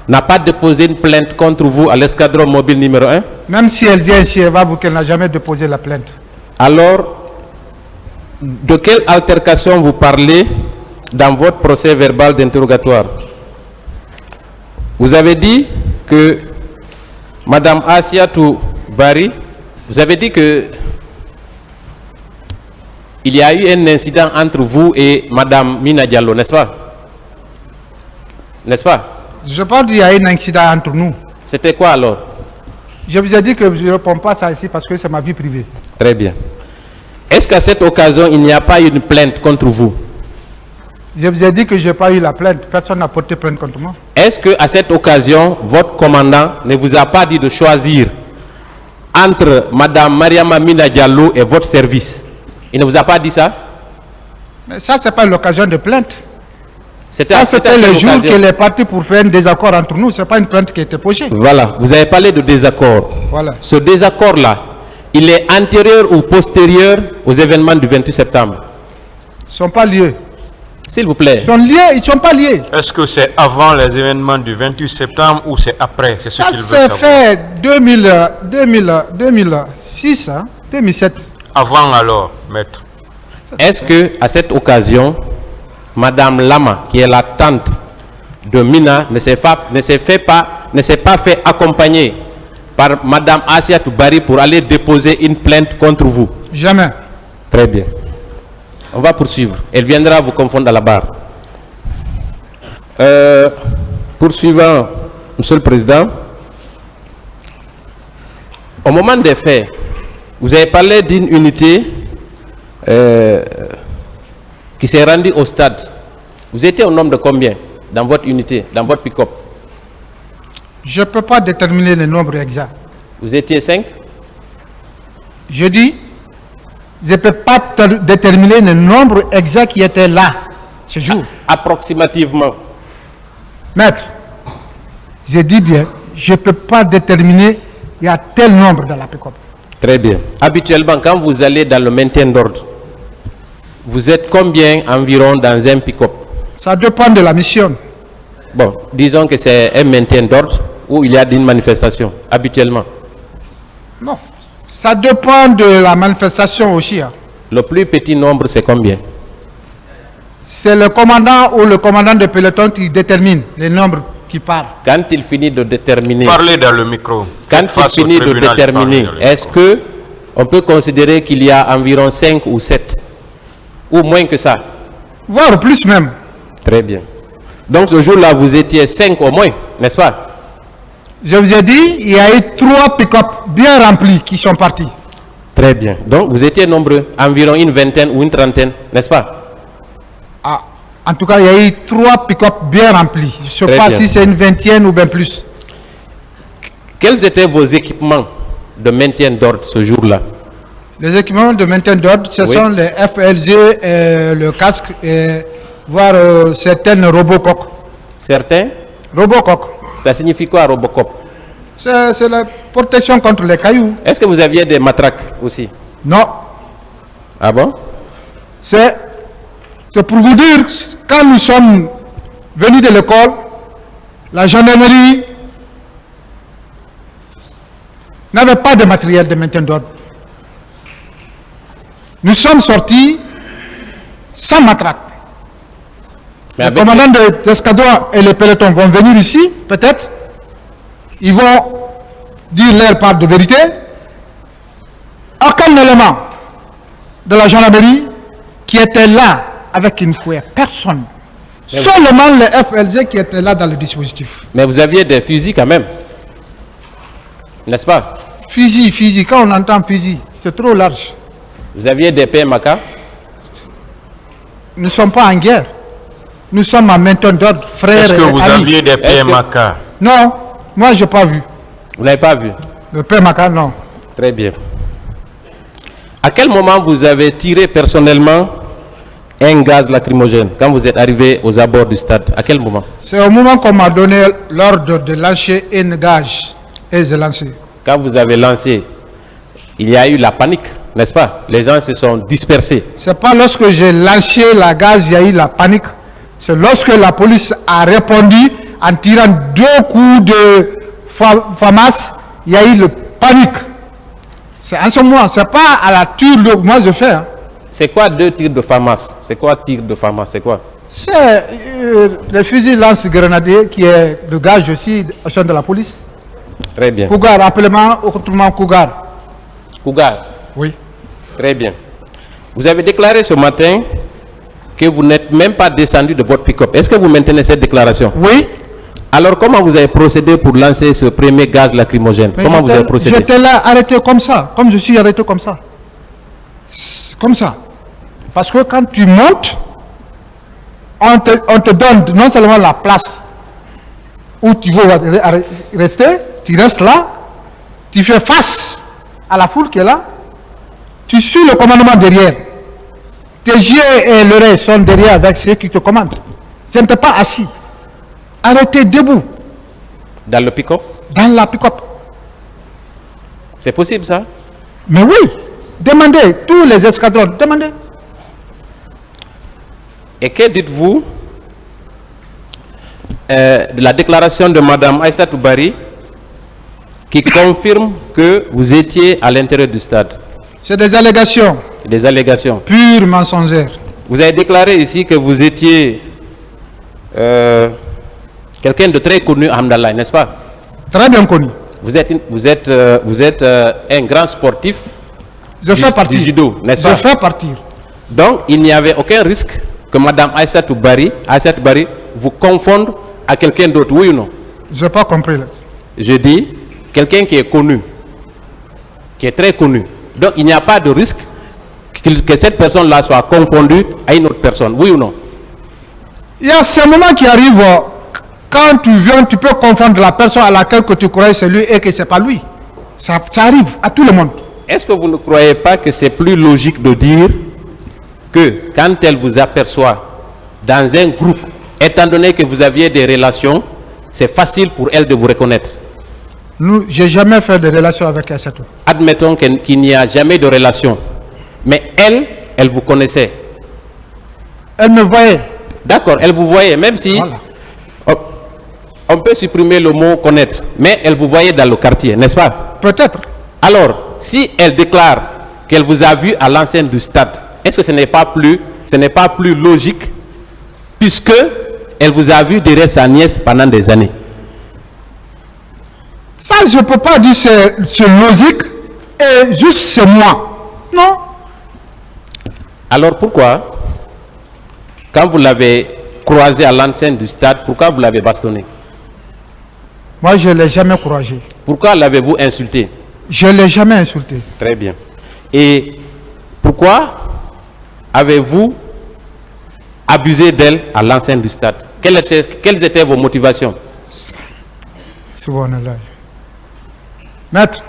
n'a pas déposé une plainte contre vous à l'escadron mobile numéro 1? Même si elle vient ici, elle va vous qu'elle n'a jamais déposé la plainte. Alors, de quelle altercation vous parlez dans votre procès verbal d'interrogatoire? Vous avez dit que Madame Asiatou Bari, vous avez dit que il y a eu un incident entre vous et Madame Mina Diallo, n'est-ce pas? N'est-ce pas? Je pense qu'il y a un incident entre nous. C'était quoi alors? Je vous ai dit que je ne réponds pas à ça ici parce que c'est ma vie privée. Très bien. Est-ce qu'à cette occasion, il n'y a pas eu une plainte contre vous? Je vous ai dit que je n'ai pas eu la plainte. Personne n'a porté plainte contre moi. Est-ce qu'à cette occasion, votre commandant ne vous a pas dit de choisir entre Madame Mariama Mina Diallo et votre service? Il ne vous a pas dit ça? Mais ça, ce n'est pas l'occasion de plainte. C'était le jour qu'elle est partie pour faire un désaccord entre nous. Ce n'est pas une plainte qui a été posée. Voilà, vous avez parlé de désaccord. Voilà. Ce désaccord-là, il est antérieur ou postérieur aux événements du 28 septembre? Ils ne sont pas liés. S'il vous plaît. Ils sont liés, ils ne sont pas liés. Est-ce que c'est avant les événements du 28 septembre ou c'est après? C'est ce Ça qu'il veut s'est savoir. fait 2006, hein, 2007. Avant alors, maître. Est-ce que à cette occasion, Madame Lama, qui est la tante de Mina, ne s'est pas fait accompagner par Madame Asiatou Bari pour aller déposer une plainte contre vous? Jamais. Très bien. On va poursuivre. Elle viendra vous confondre à la barre. Poursuivant, Monsieur le Président, au moment des faits, vous avez parlé d'une unité qui s'est rendue au stade. Vous étiez au nombre de combien dans votre unité, dans votre pick-up? Je ne peux pas déterminer le nombre exact. Vous étiez 5? Je dis, je ne peux pas déterminer le nombre exact qui était là ce jour. Approximativement. Maître, je dis bien, je ne peux pas déterminer il y a tel nombre dans la pick-up. Très bien. Habituellement, quand vous allez dans le maintien d'ordre, vous êtes combien environ dans un pick-up? Ça dépend de la mission. Bon, disons que c'est un maintien d'ordre où il y a une manifestation, habituellement. Non, ça dépend de la manifestation aussi. Hein. Le plus petit nombre, c'est combien? C'est le commandant ou le commandant de peloton qui détermine les nombres qui partent. Quand il finit de déterminer... Parlez dans le micro. Quand il finit de déterminer, est-ce que on peut considérer qu'il y a environ 5 ou 7? Ou moins que ça? Voire plus même. Très bien. Donc ce jour-là, vous étiez 5 au moins, n'est-ce pas? Je vous ai dit, il y a eu 3 pick-up bien remplis qui sont partis. Très bien. Donc vous étiez nombreux, environ une vingtaine ou une trentaine, n'est-ce pas? Ah, en tout cas, il y a eu 3 pick-up bien remplis. Je ne sais pas si c'est une vingtaine ou bien plus. Quels étaient vos équipements de maintien d'ordre ce jour-là? Les équipements de maintien d'ordre, ce sont les FLG, le casque, et voire certaines Robocop. Certains? Robocop. Ça signifie quoi, Robocop? C'est la protection contre les cailloux. Est-ce que vous aviez des matraques aussi? Non. Ah bon? C'est pour vous dire, quand nous sommes venus de l'école, la gendarmerie n'avait pas de matériel de maintien d'ordre. Nous sommes sortis sans matraque. Les commandants de l'escadron et les pelotons vont venir ici, peut-être. Ils vont dire leur part de vérité. Aucun élément de la gendarmerie qui était là avec une fouille. Personne. Seulement les FLG qui étaient là dans le dispositif. Mais vous aviez des fusils quand même, n'est-ce pas? Fusil. Quand on entend fusil, c'est trop large. Vous aviez des PMAK? Nous ne sommes pas en guerre. Nous sommes en maintien d'ordre, frères. Est-ce que vous amis. aviez des PMAK? Non, moi je n'ai pas vu. Vous n'avez pas vu? Le PMAK, non. Très bien. À quel moment vous avez tiré personnellement un gaz lacrymogène quand vous êtes arrivé aux abords du stade? À quel moment? C'est au moment qu'on m'a donné l'ordre de lâcher une gage et j'ai lancé. Quand vous avez lancé, il y a eu la panique, n'est-ce pas? Les gens se sont dispersés. C'est pas lorsque j'ai lâché la gaz, il y a eu la panique. C'est lorsque la police a répondu en tirant 2 coups de FAMAS, il y a eu le panique. C'est en ce moment, c'est pas à la ture que moi je fais. Hein. C'est quoi 2 tirs de FAMAS? C'est quoi tir de FAMAS? C'est quoi? C'est le fusil lance-grenadier qui est le gage aussi au sein de la police. Très bien. Cougar, appelez-moi autrement Cougar. Cougar? Oui. Très bien. Vous avez déclaré ce matin que vous n'êtes même pas descendu de votre pick-up. Est-ce que vous maintenez cette déclaration? Oui. Alors comment vous avez procédé pour lancer ce premier gaz lacrymogène? Comment vous avez procédé? J'étais là arrêté comme ça, comme je suis arrêté comme ça. Comme ça. Parce que quand tu montes, on te donne non seulement la place où tu veux rester, tu restes là, tu fais face à la foule qui est là, tu suis le commandement derrière. Tes yeux et l'oreille sont derrière avec ceux qui te commandent. Ce n'était pas assis. Arrêtez debout. Dans le pick-up? Dans la pick-up. C'est possible ça? Mais oui. Demandez, tous les escadrons, demandez. Et que dites-vous de la déclaration de Mme Aïssatou Bari qui confirme que vous étiez à l'intérieur du stade? C'est des allégations. Des allégations. Pures mensongères. Vous avez déclaré ici que vous étiez quelqu'un de très connu à Hamdallah, n'est-ce pas? Très bien connu. Vous êtes un grand sportif du judo, n'est-ce pas? Je fais partir. Donc, il n'y avait aucun risque que Mme Aïssatou Bari vous confonde à quelqu'un d'autre, oui ou non? Je n'ai pas compris. Là. Je dis, quelqu'un qui est connu, qui est très connu. Donc, il n'y a pas de risque que cette personne-là soit confondue à une autre personne, oui ou non? Il y a ce moment qui arrive, quand tu viens, tu peux confondre la personne à laquelle que tu croyais c'est lui et que ce n'est pas lui. Ça arrive à tout le monde. Est-ce que vous ne croyez pas que c'est plus logique de dire que quand elle vous aperçoit dans un groupe, étant donné que vous aviez des relations, c'est facile pour elle de vous reconnaître? Je n'ai jamais fait de relation avec Aïssatou. Admettons qu'il n'y a jamais de relation. Mais elle vous connaissait. Elle me voyait. D'accord, elle vous voyait, même si Voilà. on peut supprimer le mot connaître, mais elle vous voyait dans le quartier, n'est-ce pas? Peut-être. Alors, si elle déclare qu'elle vous a vu à l'enceinte du stade, est-ce que ce n'est pas plus logique, puisque elle vous a vu derrière sa nièce pendant des années? Ça, je ne peux pas dire c'est logique et juste c'est moi. Non. Alors pourquoi, quand vous l'avez croisé à l'enceinte du stade, pourquoi vous l'avez bastonné? Moi, je ne l'ai jamais encouragé. Pourquoi l'avez-vous insulté? Je ne l'ai jamais insulté. Très bien. Et pourquoi avez-vous abusé d'elle à l'enceinte du stade? Quelles étaient vos motivations? Subhanallah. Maître,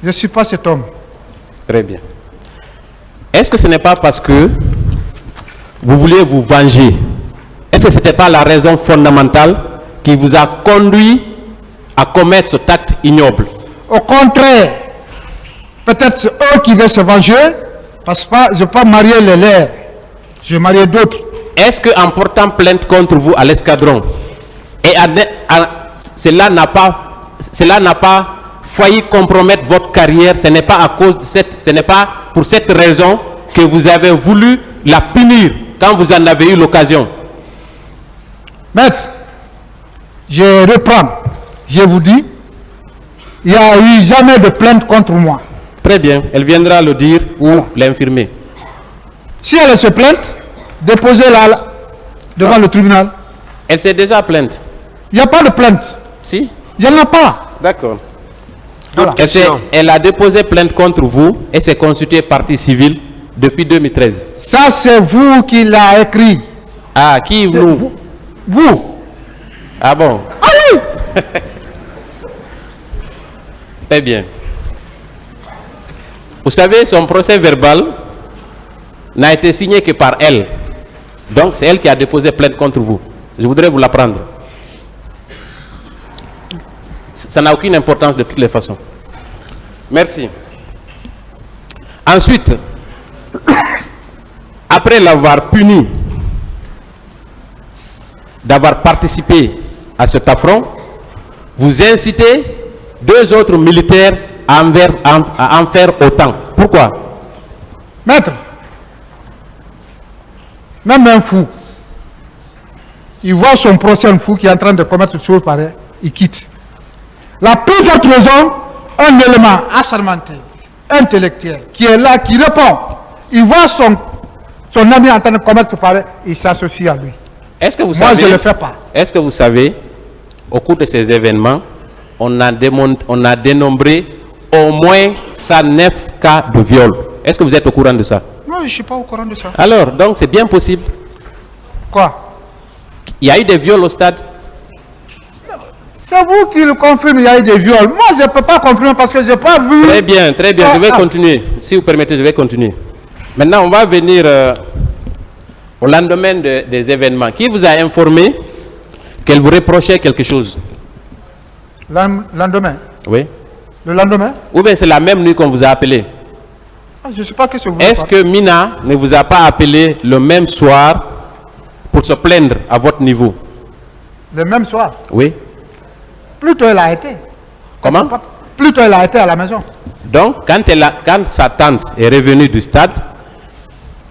je ne suis pas cet homme. Très bien. Est-ce que ce n'est pas parce que vous vouliez vous venger? Est-ce que ce n'était pas la raison fondamentale qui vous a conduit à commettre cet acte ignoble? Au contraire, peut-être c'est eux qui veulent se venger, parce que je ne vais pas marier les leurs, je vais marier d'autres. Est-ce qu'en portant plainte contre vous à l'escadron, et cela n'a pas failli compromettre votre carrière, ce n'est pas à cause de ce n'est pas pour cette raison que vous avez voulu la punir quand vous en avez eu l'occasion? Maître, je reprends, je vous dis, il n'y a eu jamais de plainte contre moi. Très bien, elle viendra le dire ou l'infirmer. Si elle se plainte, déposez-la devant le tribunal. Elle s'est déjà plainte. Il n'y a pas de plainte. Si? Il n'y en a pas. D'accord. Voilà. Elle a déposé plainte contre vous et s'est constituée partie civile depuis 2013. Ça, c'est vous qui l'avez écrit. Ah, qui vous? Vous. Ah bon? Allez. Très bien. Vous savez, son procès verbal n'a été signé que par elle. Donc c'est elle qui a déposé plainte contre vous. Je voudrais vous l'apprendre. Ça n'a aucune importance de toutes les façons. Merci. Ensuite, après l'avoir puni d'avoir participé à cet affront, vous incitez 2 autres militaires à en faire autant. Pourquoi? Maître, même un fou, il voit son prochain fou qui est en train de commettre une chose pareille, il quitte. La plus forte raison, un élément assermenté, intellectuel, qui est là, qui répond, il voit son ami en train de commettre ce pareil, il s'associe à lui. Est-ce que vous Moi, savez, je ne le fais pas. Est-ce que vous savez, au cours de ces événements, on a dénombré au moins 109 cas de viol. Est-ce que vous êtes au courant de ça? Non, je ne suis pas au courant de ça. Alors, donc c'est bien possible. Quoi? Il y a eu des viols au stade? C'est vous qui le confirmez, il y a eu des viols. Moi, je ne peux pas confirmer parce que je n'ai pas vu. Très bien, je vais continuer. Si vous permettez, je vais continuer. Maintenant, on va venir au lendemain des événements. Qui vous a informé qu'elle vous reprochait quelque chose? Lendemain. Oui. Le lendemain? Ou bien c'est la même nuit qu'on vous a appelé? Je ne sais pas ce que vous Est-ce que Mina ne vous a pas appelé le même soir pour se plaindre à votre niveau? Le même soir? Oui. Plutôt elle a été. Comment? Plutôt elle a été à la maison. Donc, quand sa tante est revenue du stade,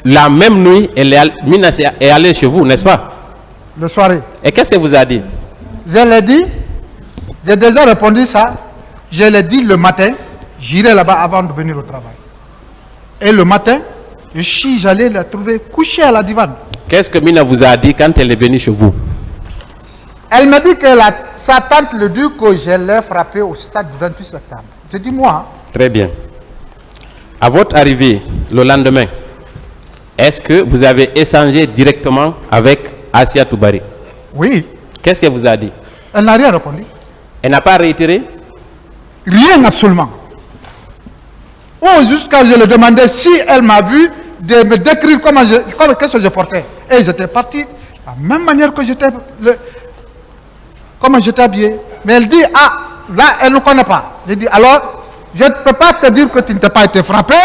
la même nuit, Mina est allée chez vous, n'est-ce pas? Le soirée. Et qu'est-ce qu'elle vous a dit? Je l'ai dit, j'ai déjà répondu ça. Je l'ai dit le matin, j'irai là-bas avant de venir au travail. Et le matin, j'allais la trouver couchée à la divan. Qu'est-ce que Mina vous a dit quand elle est venue chez vous? Elle m'a dit que sa tante le dit que je l'ai frappé au stade du 28 septembre. J'ai dit moi. Très bien. À votre arrivée le lendemain, est-ce que vous avez échangé directement avec Asia Toubari? Oui. Qu'est-ce qu'elle vous a dit? Elle n'a rien répondu. Elle n'a pas réitéré? Rien absolument. Oh, jusqu'à je lui demandais si elle m'a vu de me décrire qu'est-ce que je portais. Et j'étais parti de la même manière que j'étais, comment j'étais habillé. Mais elle dit, ah, là, elle ne connaît pas. J'ai dit, alors, je ne peux pas te dire que tu ne t'es pas été frappé,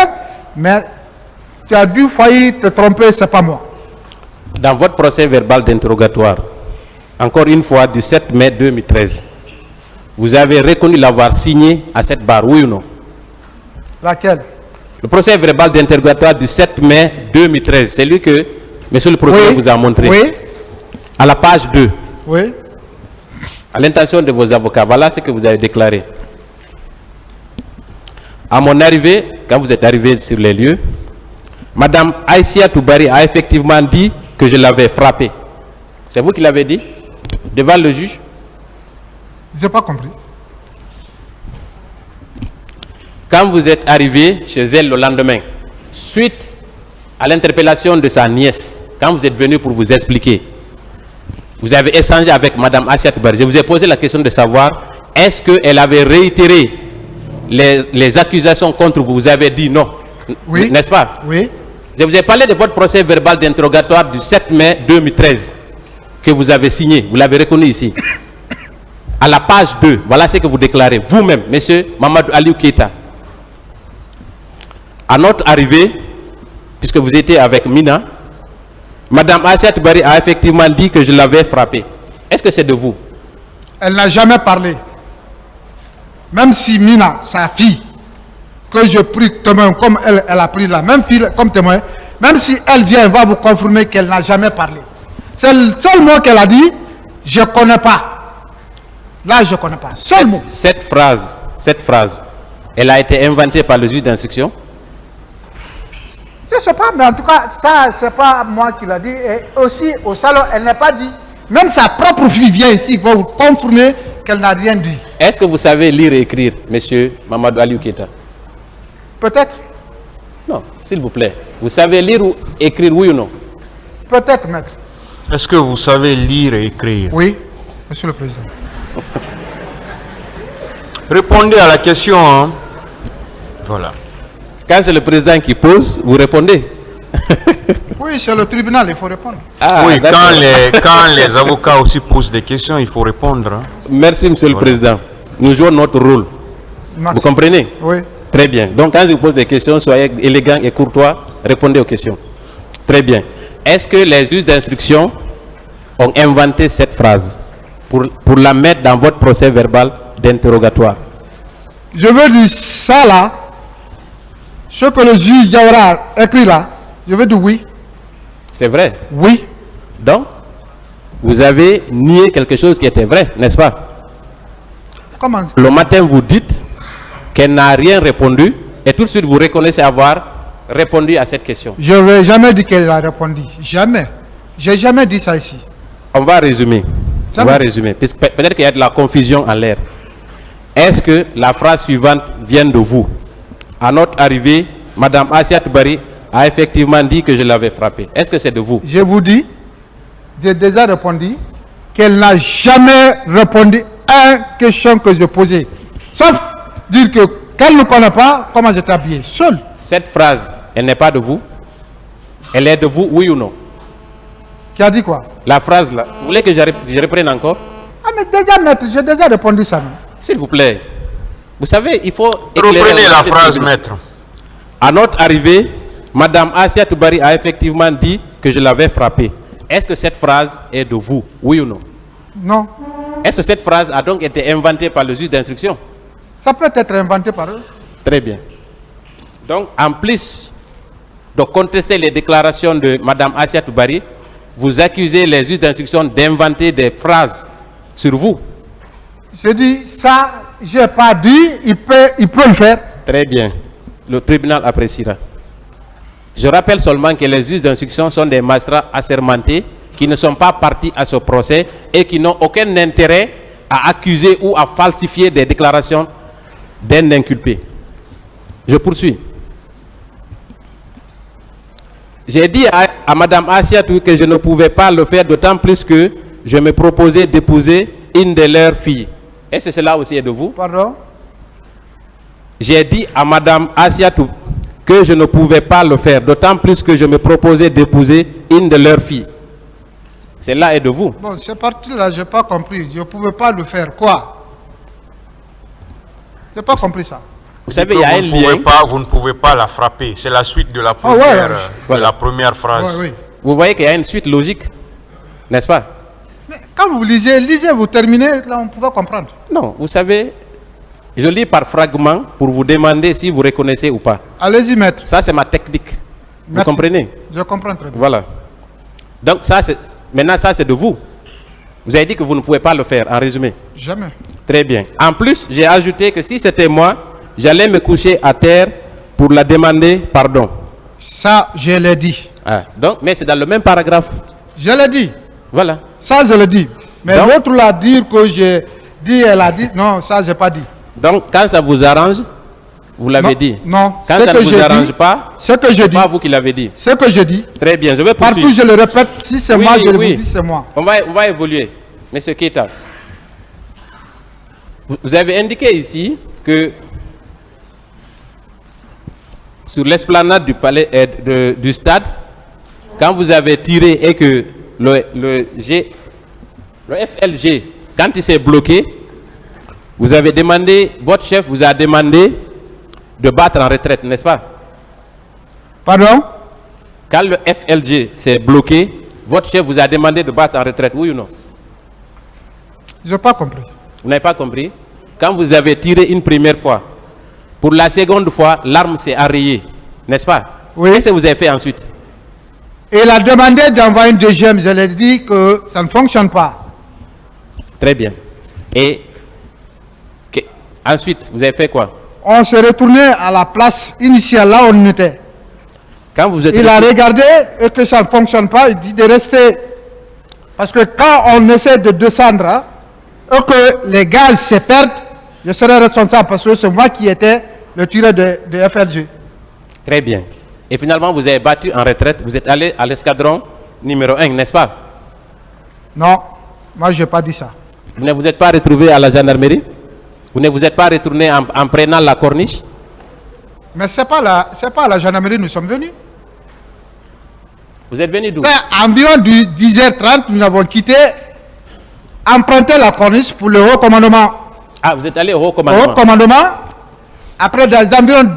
mais tu as dû faillir te tromper, c'est pas moi. Dans votre procès verbal d'interrogatoire, encore une fois, du 7 mai 2013, vous avez reconnu l'avoir signé à cette barre, oui ou non? Laquelle? Le procès verbal d'interrogatoire du 7 mai 2013, c'est lui que monsieur le procureur vous a montré. Oui. À la page 2. Oui. À l'intention de vos avocats, voilà ce que vous avez déclaré. À mon arrivée, quand vous êtes arrivé sur les lieux, Madame Aïssia Toubari a effectivement dit que je l'avais frappé. C'est vous qui l'avez dit? Devant le juge? Je n'ai pas compris. Quand vous êtes arrivé chez elle le lendemain, suite à l'interpellation de sa nièce, quand vous êtes venu pour vous expliquer, vous avez échangé avec Madame Aïssia Toubari. Je vous ai posé la question de savoir, est-ce qu'elle avait réitéré les accusations contre vous? Vous avez dit non. Oui. N'est-ce pas? Oui. Je vous ai parlé de votre procès verbal d'interrogatoire du 7 mai 2013 que vous avez signé. Vous l'avez reconnu ici. À la page 2, voilà ce que vous déclarez vous-même, monsieur Mamadou Aliou Keita. À notre arrivée, puisque vous étiez avec Mina, Madame Aïssia Toubari a effectivement dit que je l'avais frappé. Est-ce que c'est de vous? Elle n'a jamais parlé. Même si Mina, sa fille, que je prie témoin comme elle a pris la même fille comme témoin, même si elle vient, elle va vous confirmer qu'elle n'a jamais parlé. C'est le seul mot qu'elle a dit, je ne connais pas. Là, je ne connais pas. Seul mot. Cette phrase, elle a été inventée par le juge d'instruction? Je ne sais pas, mais en tout cas, ça, ce n'est pas moi qui l'a dit. Et aussi, au salon, elle n'a pas dit. Même sa propre fille vient ici pour vous confirmer qu'elle n'a rien dit. Est-ce que vous savez lire et écrire, monsieur Mamadou Aliou Keita? Peut-être. Non, s'il vous plaît. Vous savez lire ou écrire, oui ou non? Peut-être, maître. Est-ce que vous savez lire et écrire? Oui, monsieur le président. Répondez à la question. Hein. Voilà. Quand c'est le président qui pose, vous répondez. Oui, c'est le tribunal, il faut répondre. Ah, Oui, d'accord. quand les avocats aussi posent des questions, il faut répondre. Hein. Merci, Monsieur le Président. Nous jouons notre rôle. Merci. Vous comprenez? Oui. Très bien. Donc, quand je vous pose des questions, soyez élégant et courtois, répondez aux questions. Très bien. Est-ce que les juges d'instruction ont inventé cette phrase pour la mettre dans votre procès verbal d'interrogatoire? Je veux dire ça là, ce que le juge Diawara a écrit là, je veux dire oui. C'est vrai. Oui. Donc, vous avez nié quelque chose qui était vrai, n'est-ce pas? Comment? Le matin, vous dites qu'elle n'a rien répondu et tout de suite, vous reconnaissez avoir répondu à cette question. Je n'ai jamais dit qu'elle a répondu. Jamais. J'ai jamais dit ça ici. On va résumer. Ça On va va. résumer. Peut-être qu'il y a de la confusion en l'air. Est-ce que la phrase suivante vient de vous? À notre arrivée, Madame Assia Toubari a effectivement dit que je l'avais frappée. Est-ce que c'est de vous? Je vous dis, j'ai déjà répondu qu'elle n'a jamais répondu à une question que je posais. Sauf dire que qu'elle ne connaît pas comment j'étais habillé. Seul. Cette phrase, elle n'est pas de vous? Elle est de vous, oui ou non? Qui a dit quoi? La phrase là, vous voulez que je reprenne encore? Ah mais déjà maître, j'ai déjà répondu ça. Non? S'il vous plaît. Vous savez, il faut... Reprenez la éclairer- phrase, maître. À notre arrivée, Madame Assia Toubari a effectivement dit que je l'avais frappée. Est-ce que cette phrase est de vous? Oui ou non? Non. Est-ce que cette phrase a donc été inventée par le juge d'instruction? Ça peut être inventé par eux. Très bien. Donc, en plus de contester les déclarations de Madame Assia Toubari, vous accusez les juges d'instruction d'inventer des phrases sur vous. Je dis ça, je n'ai pas dit, il peut le faire. Très bien. Le tribunal appréciera. Je rappelle seulement que les juges d'instruction sont des magistrats assermentés qui ne sont pas partis à ce procès et qui n'ont aucun intérêt à accuser ou à falsifier des déclarations d'un inculpé. Je poursuis. J'ai dit à Madame Assia que je ne pouvais pas le faire, d'autant plus que je me proposais d'épouser une de leurs filles. Est-ce que cela aussi est de vous? Pardon? J'ai dit à Madame Assia que je ne pouvais pas le faire, d'autant plus que je me proposais d'épouser une de leurs filles. Cela est de vous. Bon, cette partie-là, je n'ai pas compris. Je ne pouvais pas le faire. Quoi? Je n'ai pas compris ça. Vous savez, il y a un lien. Vous ne pouvez pas la frapper. C'est la suite de la Ah ouais, première, voilà. de la première phrase. Oui, oui. Vous voyez qu'il y a une suite logique, n'est-ce pas? Mais quand vous lisez, vous terminez, là, on pouvait comprendre. Non, vous savez, je lis par fragments pour vous demander si vous reconnaissez ou pas. Allez-y, maître. Ça, c'est ma technique. Vous Merci. comprenez? Je comprends très bien. Voilà. Donc, ça, maintenant, ça, c'est de vous. Vous avez dit que vous ne pouvez pas le faire, en résumé. Jamais. Très bien. En plus, j'ai ajouté que si c'était moi, j'allais me coucher à terre pour la demander pardon. Ça, je l'ai dit. Ah, donc, mais c'est dans le même paragraphe. Je l'ai dit. Voilà. Ça, je l'ai dit. Mais Donc- l'autre là, dire que j'ai dit, elle a dit, non, ça, je n'ai pas dit. Donc, quand ça vous arrange, vous l'avez Non, dit. non. Quand Ce ça que ne vous j'ai arrange dit- pas, Ce que je c'est dis, pas vous qui l'avez dit. ce que je dis, Très bien, je vais partout poursuivre. je le répète, si c'est Oui, moi, je oui. le dis, c'est moi. On va évoluer. Monsieur Keita, vous avez indiqué ici que sur l'esplanade du palais du stade, quand vous avez tiré et que le FLG, quand il s'est bloqué, vous avez demandé, votre chef vous a demandé de battre en retraite, n'est-ce pas? Pardon? Quand le FLG s'est bloqué, votre chef vous a demandé de battre en retraite, oui ou non? Je n'ai pas compris. Vous n'avez pas compris? Quand vous avez tiré une première fois, pour la seconde fois, l'arme s'est arrayée, n'est-ce pas? Oui. Qu'est-ce que vous avez fait ensuite? Et il a demandé d'envoyer une deuxième. Je lui ai dit que ça ne fonctionne pas. Très bien. Et ensuite, vous avez fait quoi? On s'est retourné à la place initiale, là où on était. Quand vous êtes Il a regardé et que ça ne fonctionne pas, il dit de rester. Parce que quand on essaie de descendre, hein, et que les gaz se perdent, je serai responsable parce que c'est moi qui étais le tireur de FLG. Très bien. Et finalement, vous avez battu en retraite, vous êtes allé à l'escadron numéro 1, n'est-ce pas? Non, moi je n'ai pas dit ça. Vous ne vous êtes pas retrouvé à la gendarmerie? Vous ne vous êtes pas retourné en prenant la corniche? Mais ce n'est pas à la gendarmerie nous sommes venus. Vous êtes venu d'où? Environ 10h30, nous avons quitté, emprunté la corniche pour le haut commandement. Ah, vous êtes allé au haut Au commandement. haut commandement, après dans environ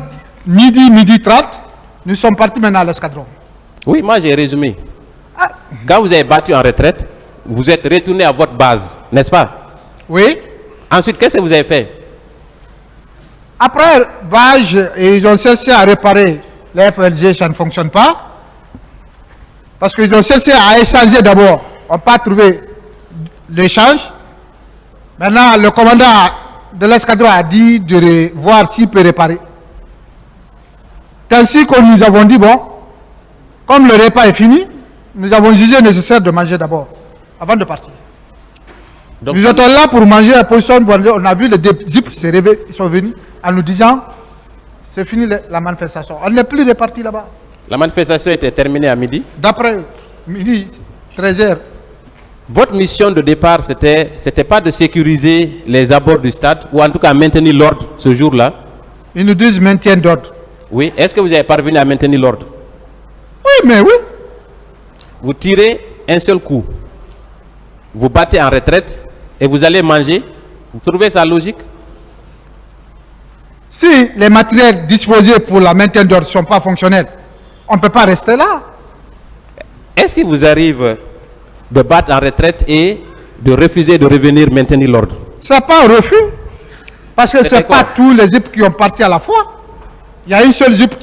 midi 30, nous sommes partis maintenant à l'escadron. Oui, moi j'ai résumé. Quand vous avez battu en retraite, vous êtes retourné à votre base, n'est-ce pas? Oui. Ensuite, qu'est-ce que vous avez fait? Après bâche, ils ont cherché à réparer les FLG, ça ne fonctionne pas. Parce qu'ils ont cherché à échanger d'abord. On n'a pas trouvé l'échange. Maintenant, le commandant de l'escadron a dit de voir s'il peut réparer. Ainsi que nous avons dit, bon, comme le repas est fini, nous avons jugé nécessaire de manger d'abord, avant de partir. Donc, Nous étions là pour manger à position, on a vu les deux zips se réveiller, ils sont venus en nous disant, c'est fini la manifestation. On n'est plus reparti là-bas. la manifestation était terminée à midi. D'après midi, 13h, Votre mission de départ, c'était pas de sécuriser les abords du stade, ou en tout cas maintenir l'ordre ce jour-là. ils nous disent maintien d'ordre. Oui. Est-ce que vous avez parvenu à maintenir l'ordre? Oui, mais oui. Vous tirez un seul coup, vous battez en retraite et vous allez manger. Vous trouvez ça logique? Si les matériels disposés pour la maintien d'ordre ne sont pas fonctionnels, on ne peut pas rester là. Est-ce qu'il vous arrive de battre en retraite et de refuser de revenir maintenir l'ordre? Ce n'est pas un refus. Parce que ce C'était n'est pas quoi? tous les zips qui ont parti à la fois. Il y a une seule zip qui